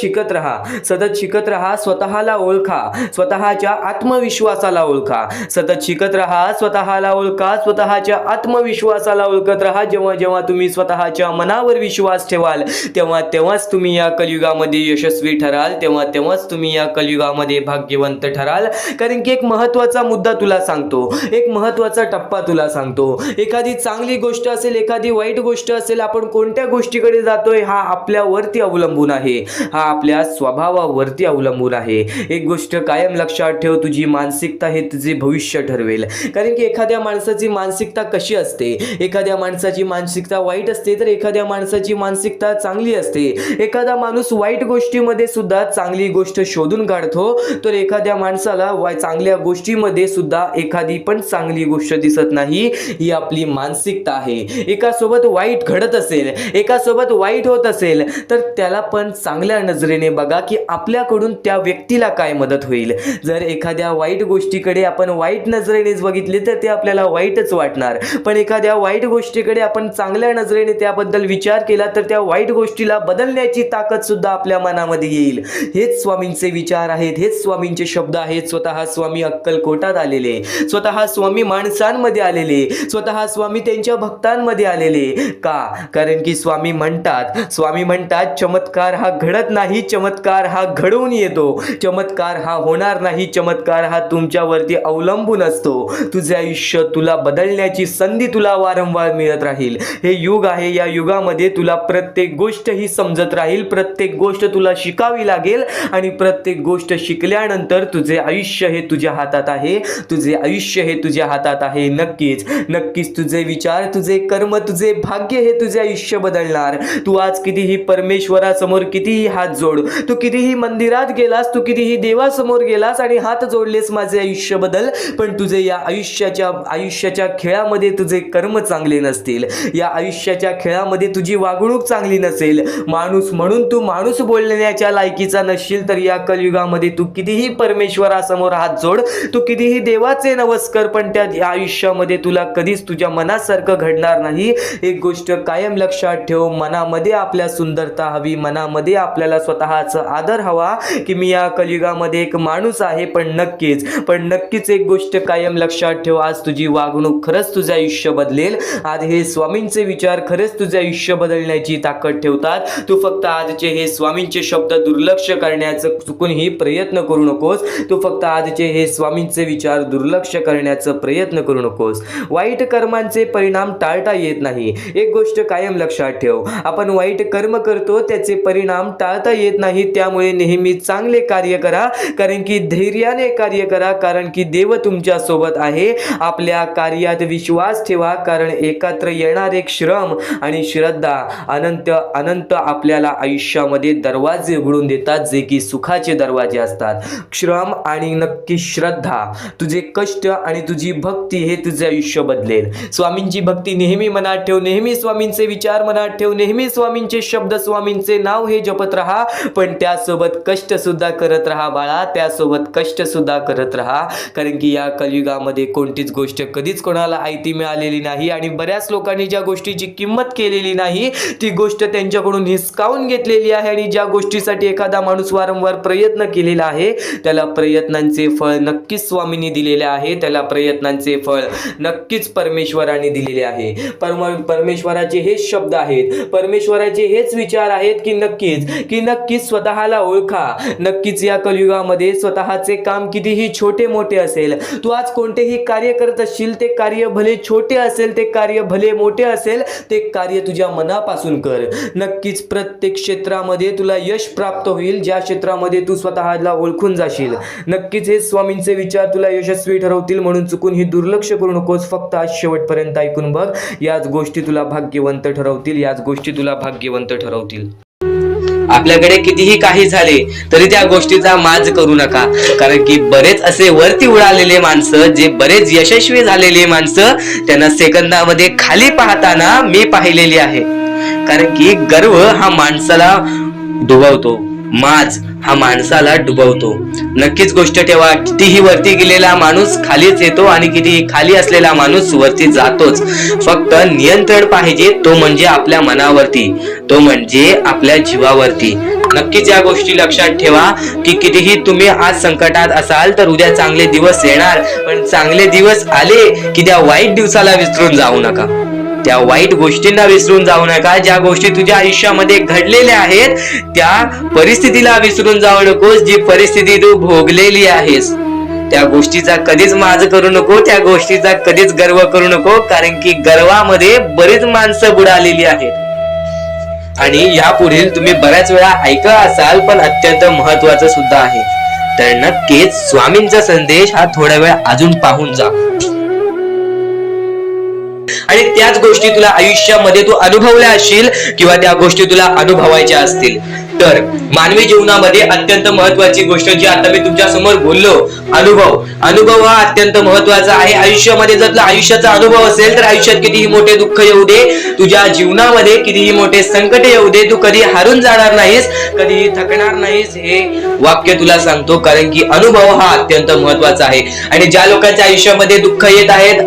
Speaker 1: शिकत राहा, स्वतःला ओळखा, स्वतःच्या आत्मविश्वासाला ओळखा, सतत शिकत राहा, स्वतःला ओळखा, स्वतःच्या आत्मविश्वासाला ओळखत राहा. जेव्हा तुम्ही स्वतःच्या मनावर विश्वास ठेवाल, तेव्हाच तुम्ही या कलियुगामध्ये यशस्वी ठराल, तेव्हाच तुम्ही या कलियुगामध्ये भाग्यवंत ठराल. कारण की एक महत्त्वाचा मुद्दा तुला सांगतो, एक महत्त्वाचा टप्पा तुला सांगतो. एखादी चांगली गोष्ट असेल, एखादी वाईट गोष्ट असेल, आपण कोणत्या गोष्टीकडे जातोय हा आपल्यावरती अवलंबून आहे, हा आपल्या स्वभावावरती अवलंबून आहे. एक गोष्ट कायम लक्षात ठेव, तुझी मानसिकता हे तुझे भविष्य ठरवेल. कारण की एखाद्या माणसाची मानसिकता कशी असते, एखाद्या माणसाची मानसिकता वाईट असते, तर एखाद्या माणसाची मानसिकता चांगली असते. एखादा माणूस वाईट गोष्टीमध्ये सुद्धा चांगली गोष्ट शोधून काढतो, तर एखाद्या माणसाला चांगल्या गोष्टीमध्ये सुद्धा एखादी पण चांगली गोष्ट दिसत नाही. ही आपली मानसिकता आहे. एकासोबत वाईट घडत असेल, एकासोबत वाईट होत असेल, तर त्याला पण चांगल्या नजरेने बघा की आपल्याकडून त्या व्यक्तीला काय मदत होईल. जर एखाद्या वाईट गोष्टीकडे आपण वाईट नजरेनेच बघितले तर ते आपल्याला वाईटच वाटणार, पण एखाद्या वाईट गोष्टीकडे आपण चांगल्या नजरेने त्याबद्दल विचार केला तर त्या वाईट गोष्टीला बदलण्याची ताकद सुद्धा आपल्या मनामध्ये येईल. हेच स्वामींचे विचार आहेत, हेच स्वामींचे शब्द आहेत. स्वतः स्वामी अक्कलकोटात आलेले, स्वतः स्वामी माणसांमध्ये आलेले, स्वतः स्वामी त्यांच्या भक्तांमध्ये आलेले. का? कारण की स्वामी म्हणतात चमत्कार हा घडत नाही, चमत्कार हा घडवून येतो. चमत्कार हा होणार नाही, चमत्कार हा तुमच्यावरती अवलंबून असतो. तुझे आयुष्य तुला बदलण्याची संधी तुला वारंवार मिळत राहील. हे युग आहे, या युगामध्ये तुला प्रत्येक गोष्ट ही समजत राहील, प्रत्येक गोष्ट तुला शिकावी लागेल. आणि प्रत्येक गोष्ट शिकल्यानंतर तुझे आयुष्य हे तुझ्या हातात आहे, तुझे आयुष्य हे तुझ्या हातात आहे. नक्कीच तुझे विचार, तुझे कर्म, तुझे भाग्य हे तुझे आयुष्य बदलणार. तू आज कितीही परमेश्वरासमोर कितीही हात जोड, तू कितीही मंदिरात गेलास, तू कितीही देवासमोर गेलास आणि हात जोडलेस माझे आयुष्य बदल, पण तुझे या आयुष्याच्या खेळामध्ये तुझे कर्म चांगले नसतील, या आयुष्याच्या खेळामध्ये तुझी वागणूक चांगली नसेल, माणूस म्हणून तू माणूस बोलण्याच्या लायकीचा नसशील, तर या कलियुगामध्ये तू कितीही परमेश्वरासमोर हात जोड, तू कितीही देवाचे नमस्कार, पण त्या आयुष्यामध्ये तुला कधीच तुझ्या मनासारखं घडणार नाही. एक गोष्ट कायम लक्षात ठेव, मनामध्ये आपल्या सुंदरता हवी, मनामध्ये आपल्याला स्वतःचा आदर हवा, की मी या कलियुगामध्ये एक माणूस आहे. पण नक्कीच एक गोष्ट कायम लक्षात ठेव, आज तुझी वागणूक खरंच तुझं आयुष्य बदलेल. आज हे स्वामींचे विचार खरंच तुझे आयुष्य बदलण्याची ताकद ठेवतात. तू फक्त आजचे हे स्वामींचे शब्द दुर्लक्ष करण्याचं चुकूनही प्रयत्न करू नकोस. तू फक्त आजचे हे स्वामींचे विचार दुर्लक्ष करण्याचा प्रयत्न करू नकोस. वाईट कर्मांचे परिणाम टाळता येत नाही. एक गोष्ट कायम लक्षात ठेव, आपण वाईट कर्म करतो, त्याचे परिणाम टाळता येत नाही. त्यामुळे नेहमी चांगले कार्य करा, कारण की धैर्याने कार्य करा, कारण की देव तुमच्या सोबत आहे. आपल्या कार्यात विश्वास ठेवा, कारण एकत्र येणारे श्रम आणि श्रद्धा अनंत आपल्याला आयुष्यामध्ये दरवाजे उघडून देतात, जे की सुखाचे दरवाजे असतात. श्रम आणि नक्की श्रद्धा, तुझे कष्ट आणि तुझी भक्ती हे तुझे आयुष्य बदलेल. स्वामींची भक्ती नेहमी मनात ठेव, नेहमी स्वामींचे विचार मनात ठेव, नेहमी स्वामींचे शब्द, स्वामींचे नाव हे जपत राहा, पण त्यासोबत कष्ट सुद्धा करत राहा बाळा, त्यासोबत कष्ट सुद्धा करत राहा. कारण की या कलियुगामध्ये कोणतीच गोष्ट कधीच कोणाला आयती मिळालेली नाही, आणि बऱ्याच लोकांनी ज्या गोष्टीची किंमत केलेली नाही, ती गोष्ट त्यांच्याकडून हिसकावून घेतलेली आहे. आणि ज्या गोष्टीसाठी एखादा माणूस वारंवार प्रयत्न केलेला आहे, त्याला प्रयत्नांचे फळ नक्कीच स्वामींनी दिलेले आहे, त्याला प्रयत्नांचे फळ नक्कीच परमेश्वराने दिलेले आहे. परमेश्वराचे हेच शब्द आहेत, परमेश्वराचे हेच विचार आहेत, की नक्कीच स्वतःला ओळखा. नक्कीच या कलियुगामध्ये स्वतःचे काम कितीही छोटे मोठे असेल, तू आज कोणतेही कार्य करत असशील, ते कार्य भले छोटे असेल, ते कार्य भले मोठे असेल, ते कार्य तुझ्या मनापासून कर. नक्कीच प्रत्येक क्षेत्रामध्ये तुला यश प्राप्त होईल, ज्या क्षेत्रामध्ये तू स्वतःला ओळखून जाशील. नक्कीच हे स्वामींचे विचार तुला यशस्वी ठरवतील, म्हणून चुकून ही दुर्लक्ष करू नकोस. फक्त आज शेवटपर्यंत ऐकून बघ, याच गोष्टी तुला भाग्यवंत ठरवतील, याच गोष्टी तुला भाग्यवंत ठरवतील. आपल्याकडे कितीही काही झाले तरी त्या गोष्टीचा माज करू नका, कारण की बरेच असे वरती उडालेले माणसं, जे बरेच यशस्वी झालेले माणसं, त्यांना सेकंदामध्ये खाली पाहताना मी पाहिलेली आहे. कारण की गर्व हा माणसाला डुबवतो, माज हा माणसाला डुबवतो. नक्कीच गोष्ट ठेवा, कितीही वरती गेलेला माणूस खालीच येतो आणि कितीही खाली असलेला माणूस वरती जातोच. फक्त नियंत्रण पाहिजे, तो म्हणजे आपल्या मनावरती, तो म्हणजे आपल्या जीवावरती. नक्कीच या गोष्टी लक्षात ठेवा, की कितीही तुम्ही आज संकटात असाल तर उद्या चांगले दिवस येणार, पण चांगले दिवस आले की त्या वाईट दिवसाला विसरून जाऊ नका, त्या वाईट गोष्टींना विसरून जाऊ नका. ज्या गोष्टी तुझ्या आयुष्यामध्ये घडलेल्या आहेत त्या परिस्थितीला विसरून जाऊ नकोस. जी परिस्थिती तू भोगलेली आहेस त्या गोष्टीचा कधीच माज करू नको, त्या गोष्टीचा कधीच गर्व करू नको, कारण की गर्वामध्ये बरीच माणसं बुडालेली आहेत. आणि यापुढील तुम्ही बऱ्याच वेळा ऐकलं असाल, पण अत्यंत महत्वाचं सुद्धा आहे. तर नक्कीच स्वामींचा संदेश हा थोडा वेळ अजून पाहून जा, आणि त्याच गोष्टी तुला आयुष्यामध्ये तू अनुभवल्या असशील किंवा त्या गोष्टी तुला अनुभवायच्या असतील. तर मानवी जीवनामध्ये अत्यंत महत्वाची गोष्ट जी आता मी तुमच्या समोर बोललो, अनुभव हा अत्यंत महत्वाचा आहे. आयुष्यामध्ये जर तुला आयुष्याचा अनुभव असेल तर आयुष्यात कितीही मोठे दुःख येऊ दे, तुझ्या जीवनामध्ये कितीही मोठे संकट येऊ दे, तू कधी हारून जाणार नाहीस, कधीही थकणार नाहीस. हे वाक्य तुला सांगतो, कारण की अनुभव हा अत्यंत महत्वाचा आहे. आणि ज्या लोकांच्या आयुष्यामध्ये दुःख येत आहेत,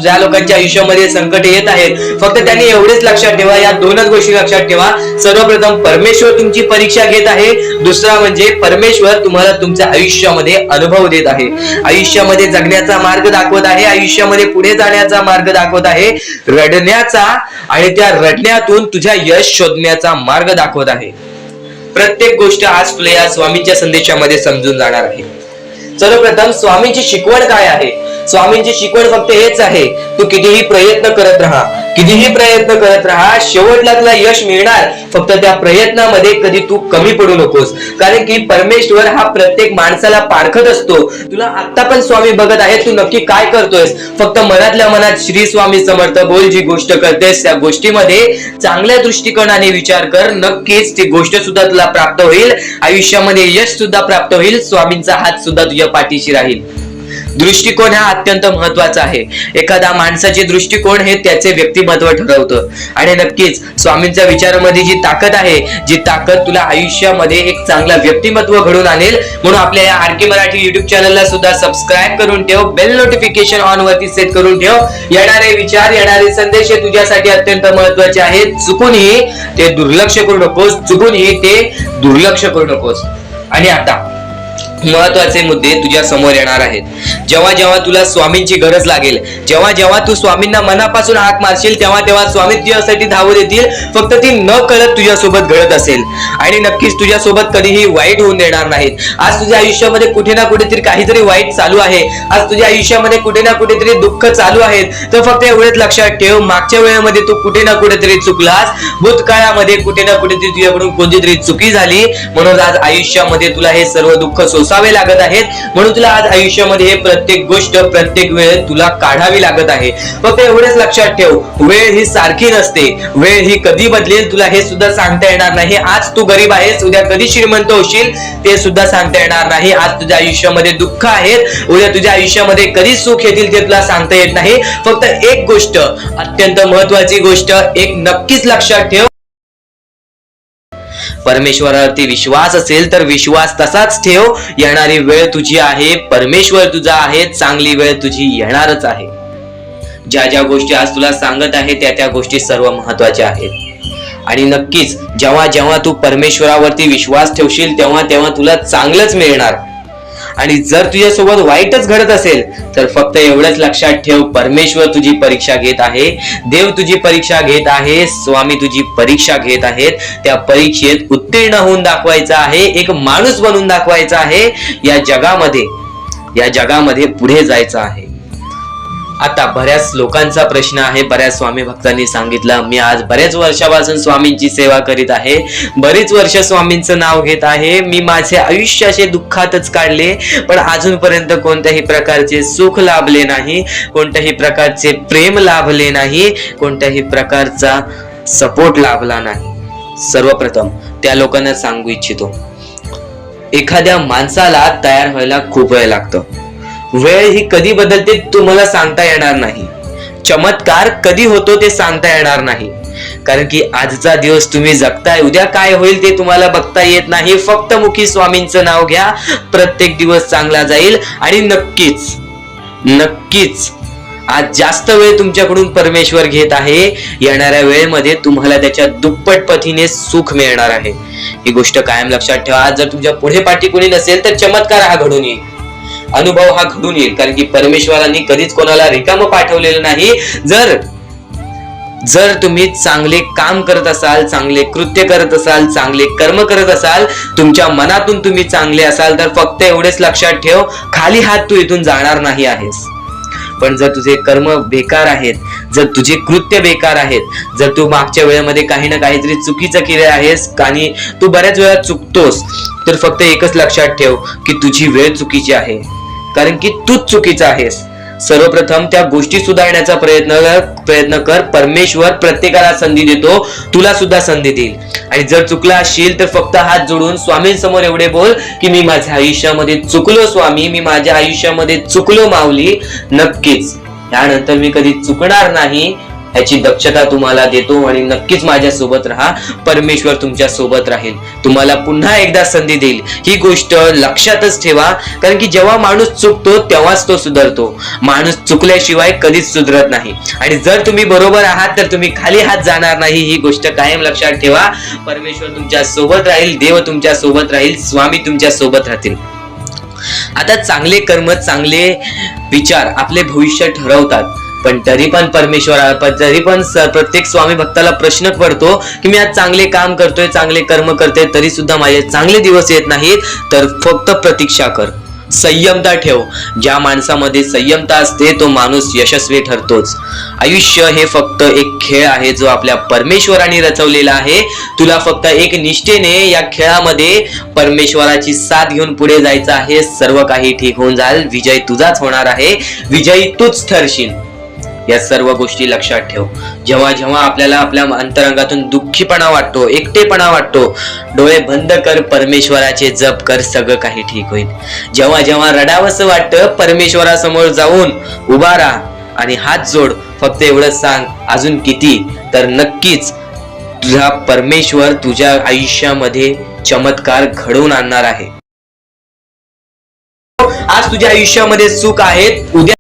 Speaker 1: ज्या लोकांच्या आयुष्यामध्ये संकट येत आहेत, फक्त त्यांनी एवढेच लक्षात ठेवा, या दोनच गोष्टी लक्षात ठेवा. सर्वप्रथम परमेश्वर तुमची परीक्षा घेत आहे, दुसरा म्हणजे परमेश्वर तुम्हाला तुमच्या आयुष्यामध्ये अनुभव देत आहे, आयुष्यामध्ये जगण्याचा मार्ग दाखवत आहे, आयुष्यामध्ये पुढे जाण्याचा मार्ग दाखवत आहे, रडण्याचा आणि त्या रडण्यातून तुझ्या यश शोधण्याचा मार्ग दाखवत आहे. प्रत्येक गोष्ट आज तुला या स्वामींच्या संदेशामध्ये समजून जाणार आहे. सर्वप्रथम स्वामींची शिकवण काय आहे, स्वामींची शिकवण फक्त हेच आहे, तू कितीही प्रयत्न करत राहा, कितीही प्रयत्न करत राहा, शेवटला तुला यश मिळणार. फक्त त्या प्रयत्नामध्ये कधी तू कमी पडू नकोस, कारण की परमेश्वर हा प्रत्येक माणसाला पारखत असतो. तुला आता पण स्वामी बघत आहे, तू नक्की काय करतोयस. फक्त मनातल्या मनात श्री स्वामी समर्थ बोल. जी गोष्ट करतेस त्या गोष्टीमध्ये चांगल्या दृष्टिकोनाने विचार कर, नक्कीच ती गोष्ट सुद्धा तुला प्राप्त होईल. आयुष्यामध्ये यश सुद्धा प्राप्त होईल. स्वामींचा हात सुद्धा तुझ्या पाठीशी राहील. दृष्टिकोन हा अत्यंत महत्वाचा आहे. एखादा माणसाचे दृष्टिकोन हे त्याचे व्यक्तिमत्व ठरवतं. आणि नक्कीच स्वामींच्या विचारामध्ये जी ताकद आहे, जी ताकद तुला आयुष्यामध्ये एक चांगला व्यक्तिमत्व घडून आणेल. म्हणून आपल्या या आर के मराठी युट्यूब चॅनलला सुद्धा सबस्क्राईब करून ठेव, बेल नोटिफिकेशन ऑन वरती सेट करून ठेव. येणारे विचार, येणारे संदेश हे तुझ्यासाठी अत्यंत महत्वाचे आहेत. चुकूनही ते दुर्लक्ष करू नकोस, चुकूनही ते दुर्लक्ष करू नकोस. आणि आता महत्वाचे मुद्दे तुझ्या समोर येणार आहेत. जेव्हा जेव्हा तुला स्वामींची गरज लागेल, जेव्हा जेव्हा तू स्वामींना मनापासून हाक मारशील, तेव्हा तेव्हा स्वामी तुझ्यासाठी धावून येतील. फक्त ती न कळत तुझ्यासोबत घडत असेल. आणि नक्कीच तुझ्यासोबत कधीही वाईट होऊन देणार नाहीत. आज तुझ्या आयुष्यामध्ये कुठे ना कुठेतरी काहीतरी वाईट चालू आहे, आज तुझ्या आयुष्यामध्ये कुठे ना कुठेतरी दुःख चालू आहेत, तर फक्त एवढेच लक्षात ठेव, मागच्या वेळेमध्ये तू कुठे ना कुठेतरी चुकलास, भूतकाळामध्ये कुठे ना कुठेतरी तुझ्याकडून कोणतीतरी चुकी झाली, म्हणून आज आयुष्यामध्ये तुला हे सर्व दुःख सोसावे लागत आहेत. म्हणून तुला आज आयुष्यामध्ये हे प्रत्येक गोष्ट, प्रत्येक वेळ तुला काढावी लागत आहे. फक्त एवढेच लक्षात ठेव, वेळ ही सारखी नसते. वेळ ही कधी बदलेल तुला हे सुद्धा सांगता येणार नाही. आज तू गरीब आहेस, उद्या कधी श्रीमंत होशील ते सुद्धा सांगता येणार नाही. आज तुझ्या आयुष्यामध्ये दुःख आहेत, उद्या तुझ्या आयुष्यामध्ये कधी सुख येतील ते तुला सांगता येत नाही. फक्त एक गोष्ट, अत्यंत महत्वाची गोष्ट एक नक्कीच लक्षात ठेव, परमेश्वरावरती विश्वास असेल तर विश्वास तसाच ठेव. येणारी वेळ तुझी आहे, परमेश्वर तुझा आहे, चांगली वेळ तुझी येणारच आहे. ज्या ज्या गोष्टी आज तुला सांगत आहे त्या त्या गोष्टी सर्व महत्वाच्या आहेत. आणि नक्कीच जेव्हा जेव्हा तू परमेश्वरावरती विश्वास ठेवशील तेव्हा तेव्हा तुला चांगलंच मिळणार. आणि जर तुझ्यासोबत वाईटच घडत असेल तर फक्त एवढंच लक्षात ठेव, परमेश्वर तुझी परीक्षा घेत आहे, देव तुझी परीक्षा घेत आहे, स्वामी तुझी परीक्षा घेत आहेत. त्या परीक्षेत उत्तीर्ण होऊन दाखवायचा आहे, एक माणूस बनून दाखवायचा आहे. या जगामध्ये पुढे जायचं आहे. आता बऱ्याच लोकांचा प्रश्न आहे, बऱ्याच स्वामी भक्तांनी सांगितलं, मी आज बऱ्याच वर्षापासून स्वामींची सेवा करीत आहे, बरीच वर्ष स्वामींचं नाव घेत आहे, मी माझे आयुष्य असे दुःखातच काढले, पण अजूनपर्यंत कोणत्याही प्रकारचे सुख लाभले नाही, कोणत्याही प्रकारचे प्रेम लाभले नाही, कोणत्याही प्रकारचा सपोर्ट लाभला नाही. सर्वप्रथम त्या लोकांना सांगू इच्छितो, एखाद्या माणसाला तयार व्हायला खूप वेळ लागतो. वेळ ही कधी बदलते तुम्हाला सांगता येणार नाही. चमत्कार कधी होतो ते सांगता येणार नाही, कारण की आजचा दिवस तुम्ही जगताय, उद्या काय होईल ते तुम्हाला बघता येत नाही. फक्त मुखी स्वामींचं नाव घ्या, प्रत्येक दिवस चांगला जाईल. आणि नक्कीच नक्कीच आज जास्त वेळ तुमच्याकडून परमेश्वर घेत आहे. येणाऱ्या वेळेमध्ये तुम्हाला त्याच्या दुप्पट पटीने सुख मिळणार आहे. ही गोष्ट कायम लक्षात ठेवा. आज जर तुमच्या पुढे पाठी कोणी नसेल तर चमत्कार हा घडून येईल, अनुभव हा घडून येईल, कारण की परमेश्वरांनी कधीच कोणाला रिकाम पाठवलेलं नाही. जर तुम्ही चांगले काम करत असाल, चांगले कृत्य करत असाल, चांगले कर्म करत असाल, तुमच्या मनातून तुम्ही चांगले असाल, तर फक्त एवढेच लक्षात ठेव, खाली हात तू इथून जाणार नाही आहेस. पण जर तुझे कर्म बेकार आहेत, जर तुझे कृत्य बेकार आहेत, जर तू मागच्या वेळेमध्ये काही ना काहीतरी चुकीचं केले आहेस आणि तू बऱ्याच वेळा चुकतोस, तर फक्त एकच लक्षात ठेव की तुझी वेळ चुकीची आहे, कारण की तूच चुकीचा आहेस. सर्वप्रथम त्या गोष्टी सुधारण्याचा प्रयत्न कर. परमेश्वर प्रत्येकाला संधी देतो, तुला सुद्धा संधी देईल. आणि जर चुकला असशील तर फक्त हात जोडून स्वामींसमोर एवढे बोल की मी माझ्या आयुष्यामध्ये चुकलो स्वामी, मी माझ्या आयुष्यामध्ये चुकलो माऊली. नक्कीच यानंतर मी कधी चुकणार नाही याची दक्षता तुम्हाला देतो. आणि नक्कीच माझ्या सोबत राहा, परमेश्वर तुमच्या सोबत राहील, तुम्हाला पुन्हा एकदा संधी देईल. ही गोष्ट लक्षातच ठेवा, कारण की जेव्हा माणूस चुकतो तेव्हाच तो सुधारतो. माणूस चुकल्याशिवाय कधीच सुधरत नाही. आणि जर तुम्ही बरोबर आहात तर तुम्ही खाली हात जाणार नाही. ही गोष्ट कायम लक्षात ठेवा. परमेश्वर तुमच्या सोबत राहील, देव तुमच्या सोबत राहील, स्वामी तुमच्या सोबत राहतील. आता चांगले कर्म, चांगले विचार आपले भविष्य ठरवतात. पण तरी पण प्रत्येक स्वामी भक्ताला प्रश्न पडतो की मी आज चांगले काम करतोय, चांगले कर्म करतोय, तरी सुद्धा माझे चांगले दिवस येत नाहीत. तर फक्त प्रतीक्षा कर, संयमता ठेव. ज्या माणसामध्ये संयमता असते तो माणूस यशस्वी ठरतोच. आयुष्य हे फक्त एक खेळ आहे जो आपल्या परमेश्वराने रचवलेला आहे. तुला फक्त एक निष्ठेने या खेळामध्ये परमेश्वराची साथ घेऊन पुढे जायचं आहे. सर्व काही ठीक होऊन जाईल. विजय तुझाच होणार आहे. विजयी तूच ठरशील. या सर्व गोष्टी लक्षात ठेव. जेव्हा जेव्हा आपल्याला आपल्या अंतरंगातून दुःखीपणा वाटतो, एकटेपणा वाटतो, डोळे बंद कर, परमेश्वराचे जप कर, सगळं काही ठीक होईल. जेव्हा जेव्हा रडावंसं वाटतं, परमेश्वरासमोर जाऊन उभा राहा आणि हात जोड. फक्त एवढंच सांग, अजून किती, तर नक्कीच तुझा परमेश्वर तुझ्या आयुष्यामध्ये चमत्कार घडवून आणणार आहे. आज तुझ्या आयुष्यामध्ये सुख आहेत, उद्या,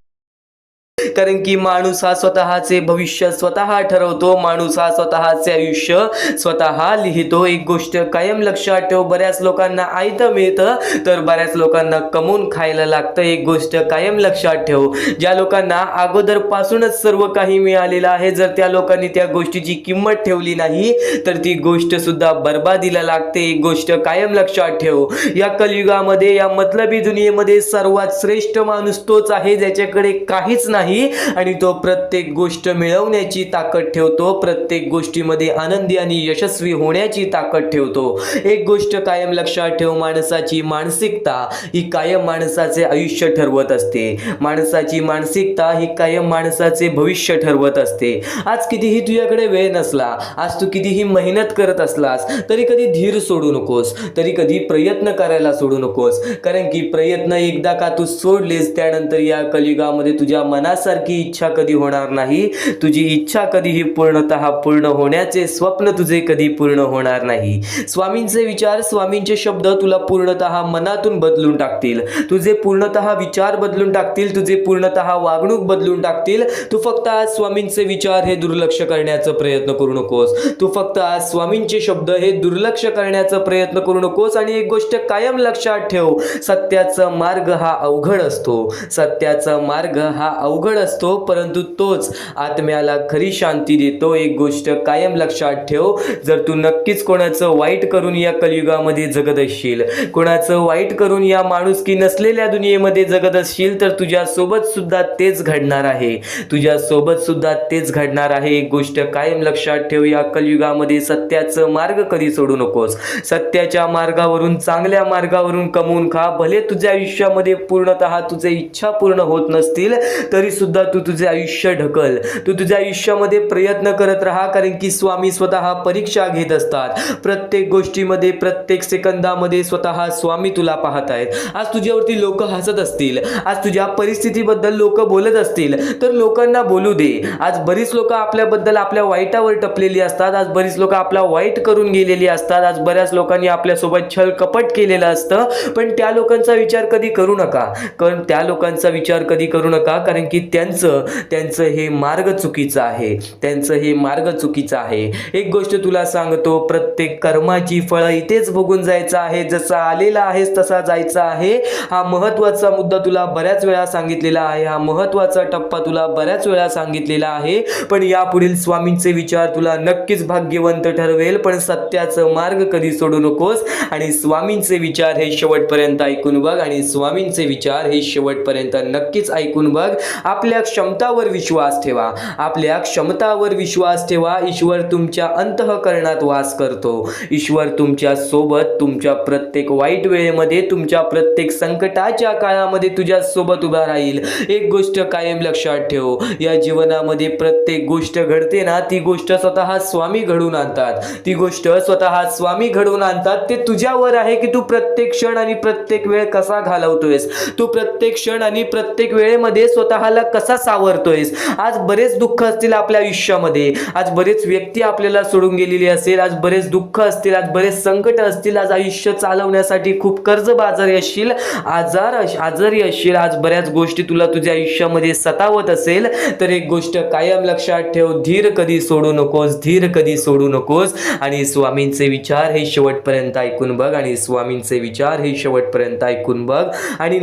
Speaker 1: कारण की माणूस हा स्वतःचे भविष्य स्वतः ठरवतो. माणूस हा स्वतःचे आयुष्य स्वतः लिहितो. एक गोष्ट कायम लक्षात ठेव, बऱ्याच लोकांना आयतं मिळतं तर बऱ्याच लोकांना कमवून खायला लागतं. एक गोष्ट कायम लक्षात ठेव, ज्या लोकांना अगोदर पासूनच सर्व काही मिळालेलं आहे, जर त्या लोकांनी त्या गोष्टीची किंमत ठेवली नाही तर ती गोष्ट सुद्धा बर्बादीला लागते. एक गोष्ट कायम लक्षात ठेव, या कलियुगामध्ये, या मतलबी दुनियेमध्ये सर्वात श्रेष्ठ माणूस तोच आहे ज्याच्याकडे काहीच नाही आणि तो प्रत्येक गोष्ट मिळवण्याची ताकद ठेवतो. प्रत्येक गोष्टीमध्ये आनंदी आणि यशस्वी होण्याची ताकद ठेवतो. एक गोष्ट कायम लक्षात ठेव, माणसाची मानसिकता ही कायम माणसाचे आयुष्य ठरवत असते. माणसाची मानसिकता ही कायम माणसाचे भविष्य ठरवत असते. आज कितीही तुझ्याकडे वेळ नसला, आज तू कितीही मेहनत करत असलास, तरी कधी धीर सोडू नकोस, तरी कधी प्रयत्न करायला सोडू नकोस. कारण की प्रयत्न एकदा का तू सोडलेस, त्यानंतर या कलियुगामध्ये तुझ्या मनासारखी इच्छा कधी होणार नाही. तुझी इच्छा कधीही पूर्णतः पूर्ण होण्याचे स्वप्न तुझे कधी पूर्ण होणार नाही. स्वामींचे विचार, स्वामींचे शब्द तुला पूर्णतः मनातून बदलून टाकतील. तुझे पूर्णतः विचार बदलून टाकतील. तुझे पूर्णतः वागणूक बदलून टाकतील. तू फक्त आज स्वामींचे विचार हे दुर्लक्ष करण्याचा प्रयत्न करू नकोस. तू फक्त आज स्वामींचे शब्द हे दुर्लक्ष करण्याचा प्रयत्न करू नकोस. आणि एक गोष्ट कायम लक्षात ठेव, सत्याचा मार्ग हा अवघड असतो. सत्याचा मार्ग हा अवघड असतो, परंतु तोच आत्म्याला खरी शांती देतो. एक गोष्ट कायम लक्षात ठेव, जर तू नक्कीच कोणाचं वाईट करून या कलियुगामध्ये जगत असशील, कोणाचं वाईट करून या माणुसकी नसलेल्या दुनियेमध्ये जगत असशील, तर तुझ्या सोबत सुद्धा तेच घडणार आहे. तुझ्या सोबत सुद्धा तेच घडणार आहे. एक गोष्ट कायम लक्षात ठेव, या कलियुगामध्ये सत्याचं मार्ग कधी सोडू नकोस. सत्याच्या मार्गावरून, चांगल्या मार्गावरून कमवून खा. भले तुझ्या आयुष्यामध्ये पूर्णतः तुझे इच्छा पूर्ण होत नसतील तरी सुद्धा तू तुझे आयुष्य ढकल. तू तुझ्या आयुष्यामध्ये प्रयत्न करत राहा, कारण की स्वामी स्वतः परीक्षा घेत असतात. प्रत्येक गोष्टीमध्ये, प्रत्येक सेकंदामध्ये स्वतः स्वामी तुला पाहत आहेत. आज तुझ्यावरती लोक हसत असतील, आज तुझ्या परिस्थितीबद्दल लोक बोलत असतील, तर लोकांना बोलू दे. आज बरीच लोक आपल्याबद्दल आपल्या वाईटावर टपलेली असतात. आज बरीच लोक आपला वाईट करून गेलेली असतात. आज बऱ्याच लोकांनी आपल्यासोबत छल कपट केलेलं असतं, पण त्या लोकांचा विचार कधी करू नका. कारण त्या लोकांचा विचार कधी करू नका, कारण की त्यांचं हे मार्ग चुकीचं आहे. त्यांचं हे मार्ग चुकीचं आहे. एक गोष्ट तुला सांगतो, प्रत्येक कर्माची फळं इथेच भोगून जायचं आहे. जसा आलेला आहेस तसा जायचा आहे. हा महत्त्वाचा मुद्दा तुला बऱ्याच वेळा सांगितलेला आहे. हा महत्त्वाचा टप्पा तुला बऱ्याच वेळा सांगितलेला आहे. पण यापुढील स्वामींचे विचार तुला नक्कीच भाग्यवंत ठरवेल. पण सत्याचं मार्ग कधी सोडू नकोस आणि स्वामींचे विचार हे शेवटपर्यंत ऐकून बघ. आणि स्वामींचे विचार हे शेवटपर्यंत नक्कीच ऐकून बघ. आपल्या क्षमतावर विश्वास ठेवा. आपल्या क्षमतावर विश्वास ठेवा. ईश्वर तुमच्या अंतःकरणात वास करतो. ईश्वर तुमच्या सोबत, तुमच्या प्रत्येक वाईट वेळेमध्ये, तुमच्या प्रत्येक संकटाच्या काळामध्ये तुझ्या सोबत उभा राहील. एक गोष्ट कायम लक्षात ठेव, या जीवनामध्ये प्रत्येक गोष्ट घडते ना, ती गोष्ट स्वतः स्वामी घडवून आणतात. ती गोष्ट स्वतः स्वामी घडवून आणतात. ते तुझ्यावर आहे की तू प्रत्येक क्षण आणि प्रत्येक वेळ कसा घालवतोयस. तू प्रत्येक क्षण आणि प्रत्येक वेळेमध्ये स्वतःला कसा सावरतोयस. आज बरेच दुःख असतील आपल्या आयुष्यामध्ये, आज बरेच व्यक्ती आपल्याला सोडून गेलेली असेल, आज बरेच दुःख असतील, आज बरेच संकट असतील, आज आयुष्य चालवण्यासाठी खूप कर्जबाजारी असशील, आजारी असशील, आज बऱ्याच गोष्टी तुला तुझ्या आयुष्यामध्ये सतावत असेल, तर एक गोष्ट कायम लक्षात ठेव, धीर कधी सोडू नकोस. धीर कधी सोडू नकोस. आणि स्वामींचे विचार हे शेवटपर्यंत ऐकून बघ. आणि स्वामींचे विचार हे शेवटपर्यंत ऐकून बघ. आणि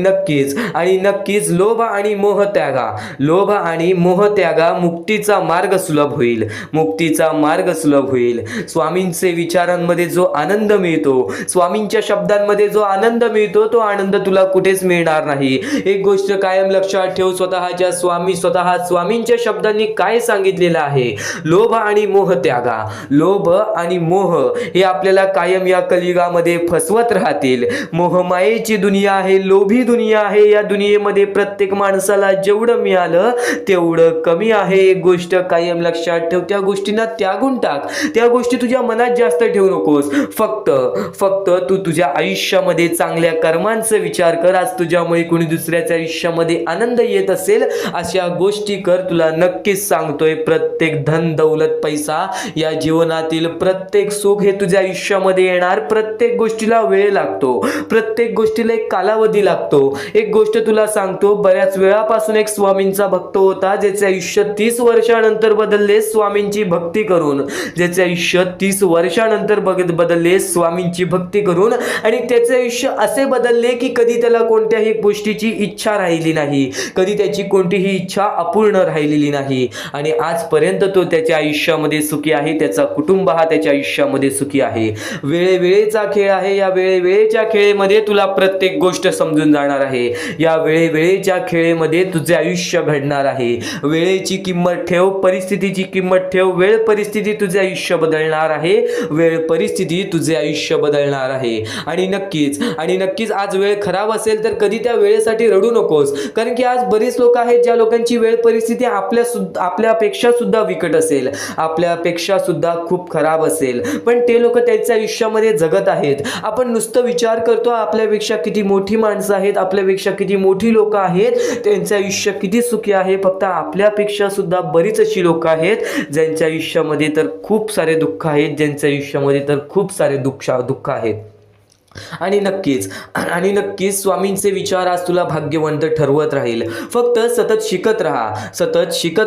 Speaker 1: नक्कीच लोभ आणि मोह त्यागा. लोभ आणि मोह त्यागा, मुक्तीचा मार्ग सुलभ होईल, मुक्तीचा मार्ग सुलभ होईल. स्वामींचे विचारांमध्ये जो आनंद मिळतो, स्वामींच्या शब्दांमध्ये जो आनंद मिळतो, तो आनंद तुला कुठेच मिळणार नाही. एक गोष्ट कायम लक्षात ठेव, स्वतः स्वामींच्या शब्दांनी काय सांगितलेलं आहे, लोभ आणि मोह त्यागा. लोभ आणि मोह हे आपल्याला कायम या कलियुगामध्ये फसवत राहतील. मोहमायेची दुनिया आहे, लोभी दुनिया आहे. या दुनियेमध्ये प्रत्येक माणसाला जेवढं मिळालं तेवढं कमी आहे. एक गोष्ट कायम लक्षात ठेव, त्या गोष्टींना त्यागून टाक. त्या गोष्टी तुझ्या मनात जास्त ठेवू नकोस. फक्त तू तुझ्या आयुष्यामध्ये चांगल्या कर्मांचा विचार कर. आज तुझ्यामुळे कोणी दुसऱ्याच्या आयुष्यामध्ये आनंद येत असेल, अशा गोष्टी कर. तुला नक्कीच सांगतोय, प्रत्येक धन दौलत पैसा या जीवनातील प्रत्येक सुख हे तुझ्या आयुष्यामध्ये येणार. प्रत्येक गोष्टीला वेळ लागतो, प्रत्येक गोष्टीला एक कालावधी लागतो. एक गोष्ट तुला सांगतो, बऱ्याच वेळापासून एक स्वामींचा भक्त होता, ज्याचे आयुष्य 30 वर्षानंतर बदलले स्वामींची भक्ती करून. ज्याचे आयुष्य 30 वर्षानंतर बदलले स्वामींची भक्ती करून. आणि त्याचे आयुष्य असे बदलले की कधी त्याला कोणत्याही गोष्टीची इच्छा राहिली नाही, कधी त्याची कोणतीही इच्छा अपूर्ण राहिलेली नाही. आणि आजपर्यंत तो त्याच्या आयुष्यामध्ये सुखी आहे, त्याचा कुटुंब हा त्याच्या आयुष्यामध्ये सुखी आहे. वेळेवेळेचा खेळ आहे. या वेळेवेळेच्या खेळेमध्ये तुला प्रत्येक गोष्ट समजून जाणार आहे. या वेळेवेळेच्या खेळेमध्ये तुझे आयुष्य घडणार आहे. वेळेची किंमत ठेव, परिस्थितीची किंमत ठेव. वेळ परिस्थिती तुझे आयुष्य बदलणार आहे. वेळ परिस्थिती तुझे आयुष्य बदलणार आहे. आणि नक्कीच आज वेळ खराब असेल तर कधी त्या वेळेसाठी रडू नकोस. कारण की आज बरीच लोक आहेत ज्या लोकांची वेळ परिस्थिती आपल्यापेक्षा सुद्धा विकट असेल, आपल्यापेक्षा सुद्धा खूप खराब असेल, पण ते लोक त्यांच्या आयुष्यामध्ये जगत आहेत. आपण नुसतं विचार करतो आपल्यापेक्षा किती मोठी माणसं आहेत, आपल्यापेक्षा किती मोठी लोक आहेत, त्यांचं आयुष्य किती सुखी आहे. फक्त आपल्यापेक्षा सुद्धा बरीच अशी लोक आहेत ज्यांच्या आयुष्यामध्ये तर खूप सारे दुःख आहेत, ज्यांच्या आयुष्यामध्ये तर खूप सारे दुःख आहेत. आणि नक्कीच स्वामींचे विचार आज तुला भाग्यवंत ठरवत राहील. फक्त सतत शिकत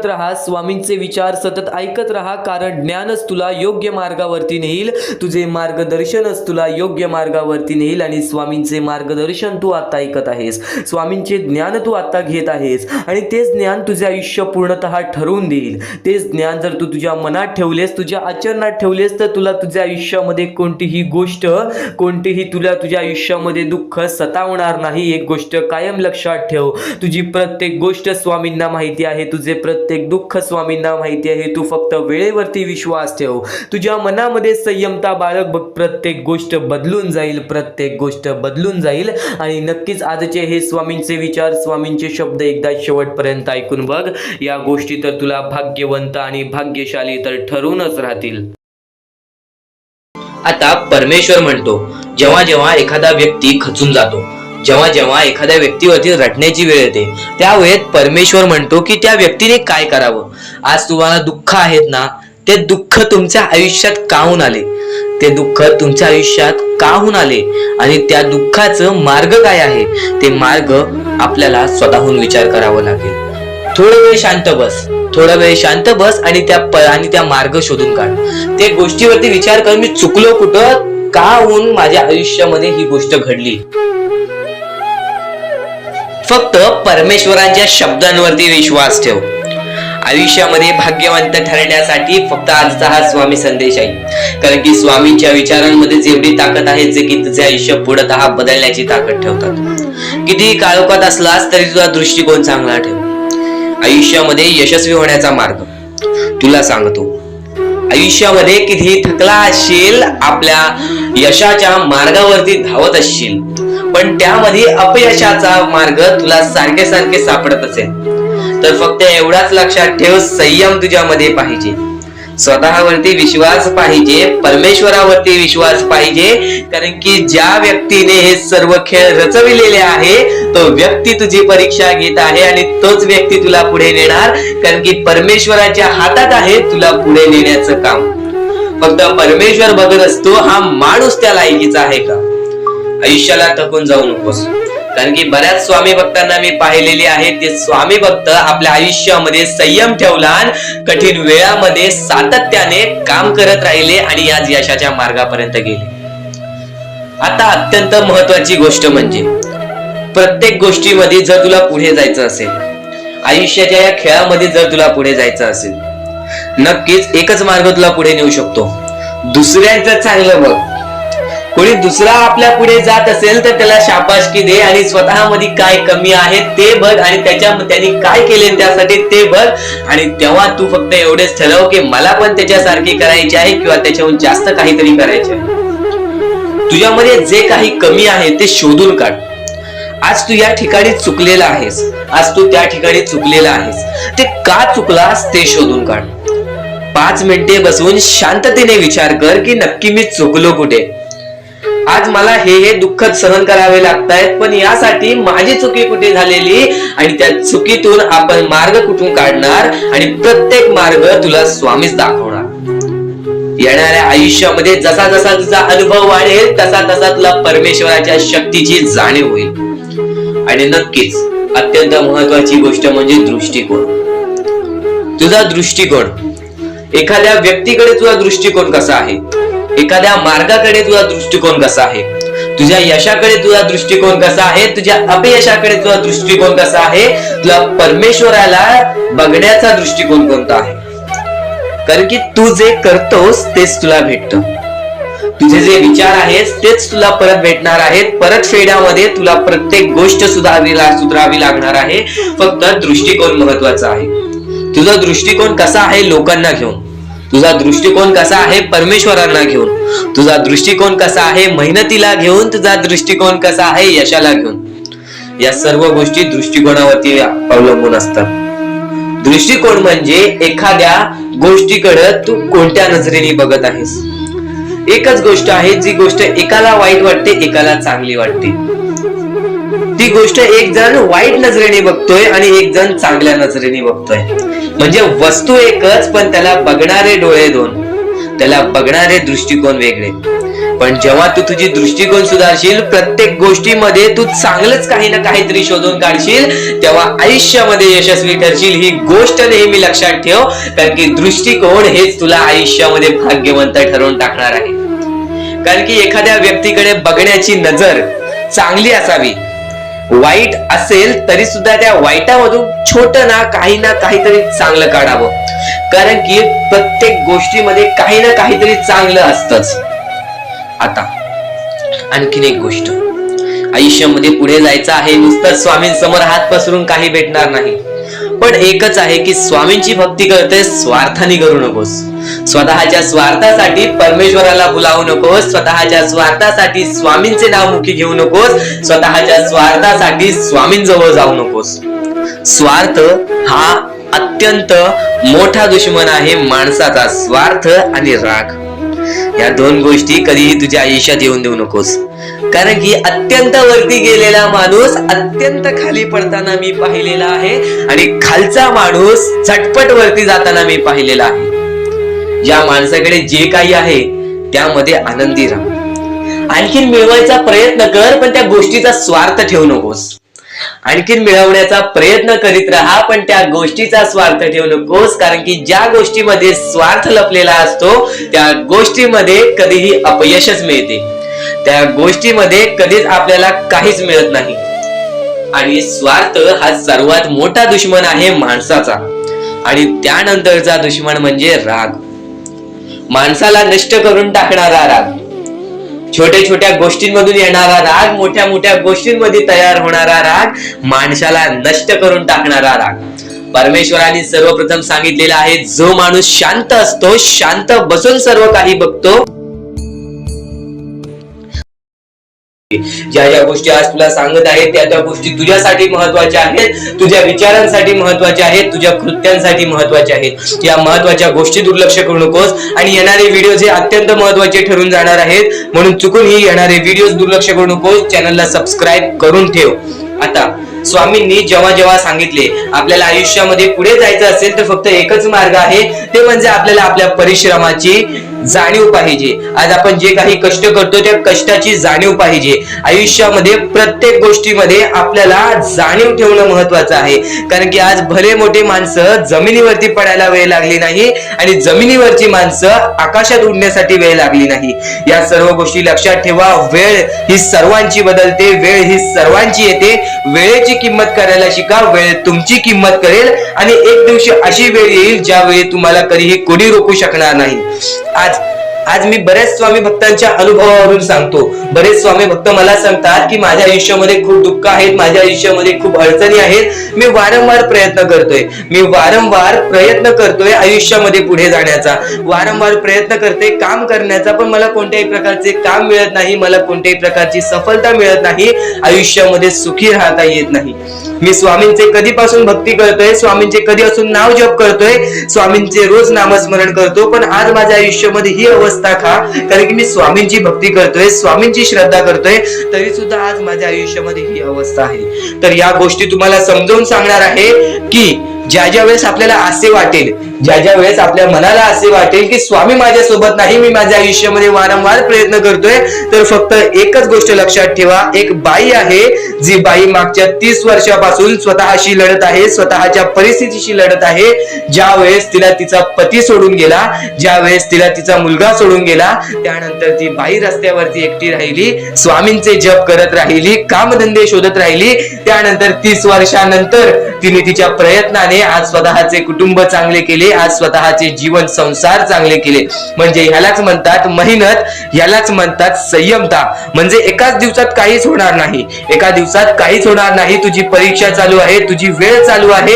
Speaker 1: राहा. स्वामींचे विचार सतत ऐकत राहा. कारण ज्ञानच तुला योग्य मार्गावरती नेईल, तुझे मार्गदर्शनच तुला योग्य मार्गावरती नेईल. आणि स्वामींचे मार्गदर्शन तू आता ऐकत आहेस, स्वामींचे ज्ञान तू आता घेत आहेस, आणि तेच ज्ञान तुझे आयुष्य पूर्णतः ठरवून देईल. तेच ज्ञान जर तू तुझ्या मनात ठेवलेस, तुझ्या आचरणात ठेवलेस, तर तुला तुझ्या आयुष्यामध्ये कोणतीही तुझ्या आयुष्यामध्ये दुःख सतावणार नाही. एक गोष्ट कायम लक्षात ठेव, तुझी प्रत्येक गोष्ट स्वामींना माहिती आहे, तुझे प्रत्येक दुःख स्वामींना माहिती आहे. तू फक्त वेळेवरती विश्वास ठेव, तुझ्या मनामध्ये संयमता बाळग. बघ, प्रत्येक गोष्ट बदलून जाईल. आणि नक्कीच आजचे हे स्वामींचे विचार, स्वामींचे शब्द एकदा शेवटपर्यंत ऐकून बघ. या गोष्टी तर तुला भाग्यवंत आणि भाग्यशाली तर ठरूनच राहतील. आता परमेश्वर म्हणतो, जेव्हा जेव्हा एखादा व्यक्ती खचून जातो, जेव्हा एखाद्या व्यक्तीवरती रटण्याची वेळ येते, त्यावेळेत परमेश्वर म्हणतो की त्या व्यक्तीने काय करावं. आज तुम्हाला दुःख आहेत ना, ते दुःख तुमच्या आयुष्यात काहून आले, आणि त्या दुःखाचं मार्ग काय आहे, ते मार्ग आपल्याला स्वतःहून विचार करावा लागेल. थोडा वेळ शांत बस आणि त्या मार्ग शोधून काढ. त्या गोष्टीवरती विचार कर, मी चुकलो कुठं, का होऊन माझ्या आयुष्यामध्ये ही गोष्ट घडली. फक्त परमेश्वरांच्या शब्दांवरती विश्वास ठेव. आयुष्यामध्ये भाग्यवंत ठरण्यासाठी फक्त आजचा हा स्वामी संदेश आहे. कारण की स्वामींच्या विचारांमध्ये जेवढी ताकद आहे, जे की तुझे आयुष्य पूर्णतः बदलण्याची ताकद ठेवतात. किती काळोखात असलास तरी तुझा दृष्टिकोन चांगला ठेव. आयुष्यामध्ये यशस्वी होण्याचा मार्ग तुला सांगतो. आयुष्यामध्ये किती थकला असशील, आपल्या यशाच्या मार्गावरती धावत असशील, पण त्यामध्ये अपयशाचा मार्ग तुला सारखे सापडत असेल, तर फक्त एवढाच लक्षात ठेव, संयम तुझ्यामध्ये पाहिजे, स्वतःवरती विश्वास पाहिजे, परमेश्वरावरती विश्वास पाहिजे. कारण की ज्या व्यक्तीने हे सर्व खेळ रचविलेले आहे, तो व्यक्ती तुझी परीक्षा घेत आहे आणि तोच व्यक्ती तुला पुढे नेणार. कारण की परमेश्वराच्या हातात आहे तुला पुढे नेण्याचं काम. फक्त परमेश्वर बघत असतो हा माणूस त्या लायकीचा आहे का. आयुष्याला थकून जाऊ नकोस. कारण की बऱ्याच स्वामी भक्तांना मी पाहिलेले आहे, ते स्वामी भक्त आपल्या आयुष्यामध्ये संयम ठेवला, कठीण वेळामध्ये सातत्याने काम करत राहिले आणि आज यशाच्या मार्गापर्यंत गेले. आता अत्यंत महत्वाची गोष्ट म्हणजे, प्रत्येक गोष्टीमध्ये जर तुला पुढे जायचं असेल, आयुष्याच्या या खेळामध्ये जर तुला पुढे जायचं असेल, नक्कीच एकच मार्ग तुला पुढे नेऊ शकतो. दुसऱ्यांचं चांगलं बघ. कोणी दुसरा आपल्या पुढे जात असेल तर त्याला शाबासकी दे आणि स्वतःमध्ये काय कमी आहे ते बघ आणि त्यांनी काय केले त्यासाठी ते बघ. आणि तेव्हा तू फक्त एवढेच ठरव की मला पण त्याच्यासारखी करायची आहे किंवा त्याच्याहून जास्त काहीतरी करायचे आहे. तुझ्यामध्ये जे काही कमी आहे ते शोधून काढ. आज तू या ठिकाणी चुकलेला आहेस, आज तू त्या ठिकाणी चुकलेला आहेस, ते का चुकलास ते शोधून काढ. 5 मिनिटे बसून शांततेने विचार कर की नक्की मी चुकलो कुठे. आज मला हे दुःख सहन करावे लागतायत, पण यासाठी माझी चुकी कुठे झालेली आणि त्या चुकीतून आपण मार्ग कुठून काढणार आणि प्रत्येक मार्ग तुला स्वामीच दाखवणार. येणाऱ्या आयुष्यामध्ये जसा जसा तुझा अनुभव वाढेल तसा तसा तुला परमेश्वराच्या शक्तीची जाणीव होईल. आणि नक्कीच अत्यंत महत्वाची गोष्ट म्हणजे दृष्टिकोन. तुझा दृष्टिकोन, एखाद्या व्यक्तीकडे तुझा दृष्टिकोन कसा आहे, एखाद्या मार्गाकडे तुझा दृष्टिकोन कसा आहे, तुझ्या यशाकडे तुझा दृष्टिकोन कसा आहे, तुझ्या अपयशाकडे तुझा दृष्टिकोन कसा आहे, तुला परमेश्वराला बघण्याचा दृष्टिकोन कोणता आहे. कारण की तू जे करतोस तेच तुला भेटतं. तुझे जे विचार आहेत तेच तुला परत भेटणार आहेत. परत फेड्यामध्ये तुला प्रत्येक गोष्ट सुधारावी लागणार आहे. फक्त दृष्टिकोन महत्वाचा आहे. तुझा दृष्टिकोन कसा आहे लोकांना घेऊन, तुझा दृष्टिकोन कसा आहे परमेश्वरांना घेऊन, तुझा दृष्टिकोन कसा आहे मेहनतीला घेऊन, तुझा दृष्टिकोन कसा आहे यशाला घेऊन. या सर्व गोष्टी दृष्टिकोनावरती अवलंबून असतात. दृष्टिकोन म्हणजे एखाद्या गोष्टीकडे तू कोणत्या नजरेने बघत आहेस. एकच गोष्ट आहे, जी गोष्ट एकाला वाईट वाटते एकाला चांगली वाटते. ती गोष्ट एक जण वाईट नजरेने बघतोय आणि एक जण चांगल्या नजरेने बघतोय. म्हणजे वस्तू एकच पण त्याला बघणारे डोळे दोन, त्याला बघणारे दृष्टिकोन वेगळे. पण जेव्हा तू तुझी दृष्टिकोन सुधारशील, प्रत्येक गोष्टीमध्ये तू चांगलंच काही ना काहीतरी शोधून काढशील, तेव्हा आयुष्यामध्ये यशस्वी ठरशील. ही गोष्ट नेहमी लक्षात ठेव, कारण की दृष्टिकोन हेच तुला आयुष्यामध्ये भाग्यवंत ठरवून टाकणार आहे. कारण की एखाद्या व्यक्तीकडे बघण्याची नजर चांगली असावी. वाईट असेल तरी सुद्धा त्या वाईटामधून छोट ना काहीतरी चांगलं काढावं. कारण की प्रत्येक गोष्टीमध्ये काही ना काहीतरी चांगलं असतंच. आता आणखीन एक गोष्ट, आयुष्यामध्ये पुढे जायचं आहे, नुसतं स्वामींसमोर हात पसरून काही भेटणार नाही. पण एकच आहे की स्वामींची भक्ती करते, स्वार्थाने करू नकोस. स्वतःच्या स्वार्थासाठी परमेश्वराला बुलावू नकोस, स्वतःच्या स्वार्थासाठी स्वामींचे नाव मुखी घेऊ नकोस, स्वतःच्या स्वार्थासाठी स्वामींजवळ जाऊ नकोस. स्वार्थ हा अत्यंत मोठा दुश्मन आहे माणसाचा. स्वार्थ आणि राग या दोन गोष्टी कधीही तुझ्या आयुष्यात येऊन देऊ नकोस. कारण की अत्यंत वरती गेलेला माणूस अत्यंत खाली पडताना मी पाहिलेला आहे आणि खालचा माणूस झटपट वरती जाताना मी पाहिलेला आहे. ज्या माणसाकडे जे काही आहे त्यामध्ये आनंदी राहा. आणखीन मिळवायचा प्रयत्न कर, पण त्या गोष्टीचा स्वार्थ ठेवू नकोस. आणखीन मिळवण्याचा प्रयत्न करीत राहा, पण त्या गोष्टीचा स्वार्थ ठेवू नकोस. कारण की ज्या गोष्टीमध्ये स्वार्थ लपलेला असतो त्या गोष्टीमध्ये कधीही अपयशच मिळते. त्या गोष्टीमध्ये कधीच आपल्याला काहीच मिळत नाही. आणि स्वार्थ हा सर्वात मोठा दुश्मन आहे माणसाचा. आणि त्यानंतरचा दुश्मन म्हणजे राग. माणसाला नष्ट करून टाकणारा राग, छोट्या छोट्या गोष्टींमधून येणारा राग, मोठ्या मोठ्या गोष्टींमध्ये तयार होणारा राग, माणसाला नष्ट करून टाकणारा राग. परमेश्वराने सर्वप्रथम सांगितलेला आहे, जो माणूस शांत असतो, शांत बसून सर्व काही बघतो. ज्या ज्या गोष्टी आज तुला सांगत आहेत त्या त्या गोष्टी तुझ्यासाठी महत्वाच्या आहेत, तुझ्या विचारांसाठी महत्वाच्या आहेत, तुझ्या कृत्यांसाठी महत्वाच्या आहेत. या महत्वाच्या गोष्टी दुर्लक्ष करू नकोस. आणि येणारे व्हिडिओ हे अत्यंत महत्वाचे ठरून जाणार आहेत, म्हणून चुकूनही येणारे व्हिडिओ दुर्लक्ष करू नकोस. चॅनलला सबस्क्राईब करून ठेव. आता स्वामींनी जेव्हा जेव्हा सांगितले आपल्याला आयुष्यामध्ये पुढे जायचं असेल तर फक्त एकच मार्ग आहे, ते म्हणजे आपल्याला आपल्या परिश्रमाची जाणीव पाहिजे. आज आपण जे काही कष्ट करतो त्या कष्टाची जाणीव पाहिजे. आयुष्यामध्ये प्रत्येक गोष्टीमध्ये आपल्याला जाणीव ठेवणं महत्वाचं आहे. कारण की आज भले मोठे माणसं जमिनीवरती पडायला वेळ लागली नाही आणि जमिनीवरची माणसं आकाशात उडण्यासाठी वेळ लागली नाही. या सर्व गोष्टी लक्षात ठेवा. वेळ ही सर्वांची बदलते, वेळ ही सर्वांची येते. वेळेची किंमत करायला शिका. वेळ तुमची किंमत करेल आणि एक दिवशी अशी वेळ येईल ज्यावेळी तुम्हाला कधीही कोणी रोखू शकणार नाही. आज मी बरेच स्वामी भक्तांच्या अनुभवावरून सांगतो. बरेच स्वामी भक्त मला सांगतात की माझ्या आयुष्यामध्ये खूप दुःख आहेत, माझ्या आयुष्यामध्ये खूप अडचणी आहेत. मी वारंवार प्रयत्न करतोय आयुष्यामध्ये पुढे जाण्याचा, वारंवार प्रयत्न करते काम करण्याचा, पण मला कोणत्याही प्रकारचे काम मिळत नाही, मला कोणत्याही प्रकारची सफलता मिळत नाही, आयुष्यामध्ये सुखी राहता येत नाही. मी स्वामींचे कधीपासून भक्ती करतोय, स्वामींचे कधी असून नाव जप करतोय, स्वामींचे रोज नामस्मरण करतो, पण आज माझ्या आयुष्यामध्ये ही अवस्था का? कारण की मी स्वामींची भक्ती करतोय, स्वामींची श्रद्धा करतोय, तरी सुद्धा आज माझ्या आयुष्यामध्ये ही अवस्था आहे. तर या गोष्टी तुम्हाला समजावून सांगणार आहे की ज्या वेळेस आपल्याला असे वाटेल, ज्या वेळेस आपल्या मनाला असे वाटेल की स्वामी माझ्या सोबत नाही, मी माझ्या आयुष्यामध्ये वारंवार प्रयत्न करतोय, तर फक्त एकच गोष्ट लक्षात ठेवा. एक बाई आहे, जी बाई मागच्या 30 वर्षापासून स्वतःशी लढत आहे, स्वतःच्या परिस्थितीशी लढत आहे. ज्या वेळेस तिला तिचा पती सोडून गेला, ज्या वेळेस तिला तिचा मुलगा सोडून गेला, त्यानंतर ती बाई रस्त्यावरती एकटी राहिली, स्वामींचे जप करत राहिली, कामधंदे शोधत राहिली. त्यानंतर 30 वर्षानंतर तिने तिच्या प्रयत्नाने आज स्वतःचे कुटुंब चांगले केले, आज स्वतःचे जीवन संसार चांगले केले. म्हणजे ह्यालाच म्हणतात मेहनत, ह्यालाच म्हणतात संयमता. म्हणजे एकाच दिवसात काहीच होणार नाही, एका दिवसात काहीच होणार नाही. तुझी परीक्षा चालू आहे, तुझी वेळ चालू आहे,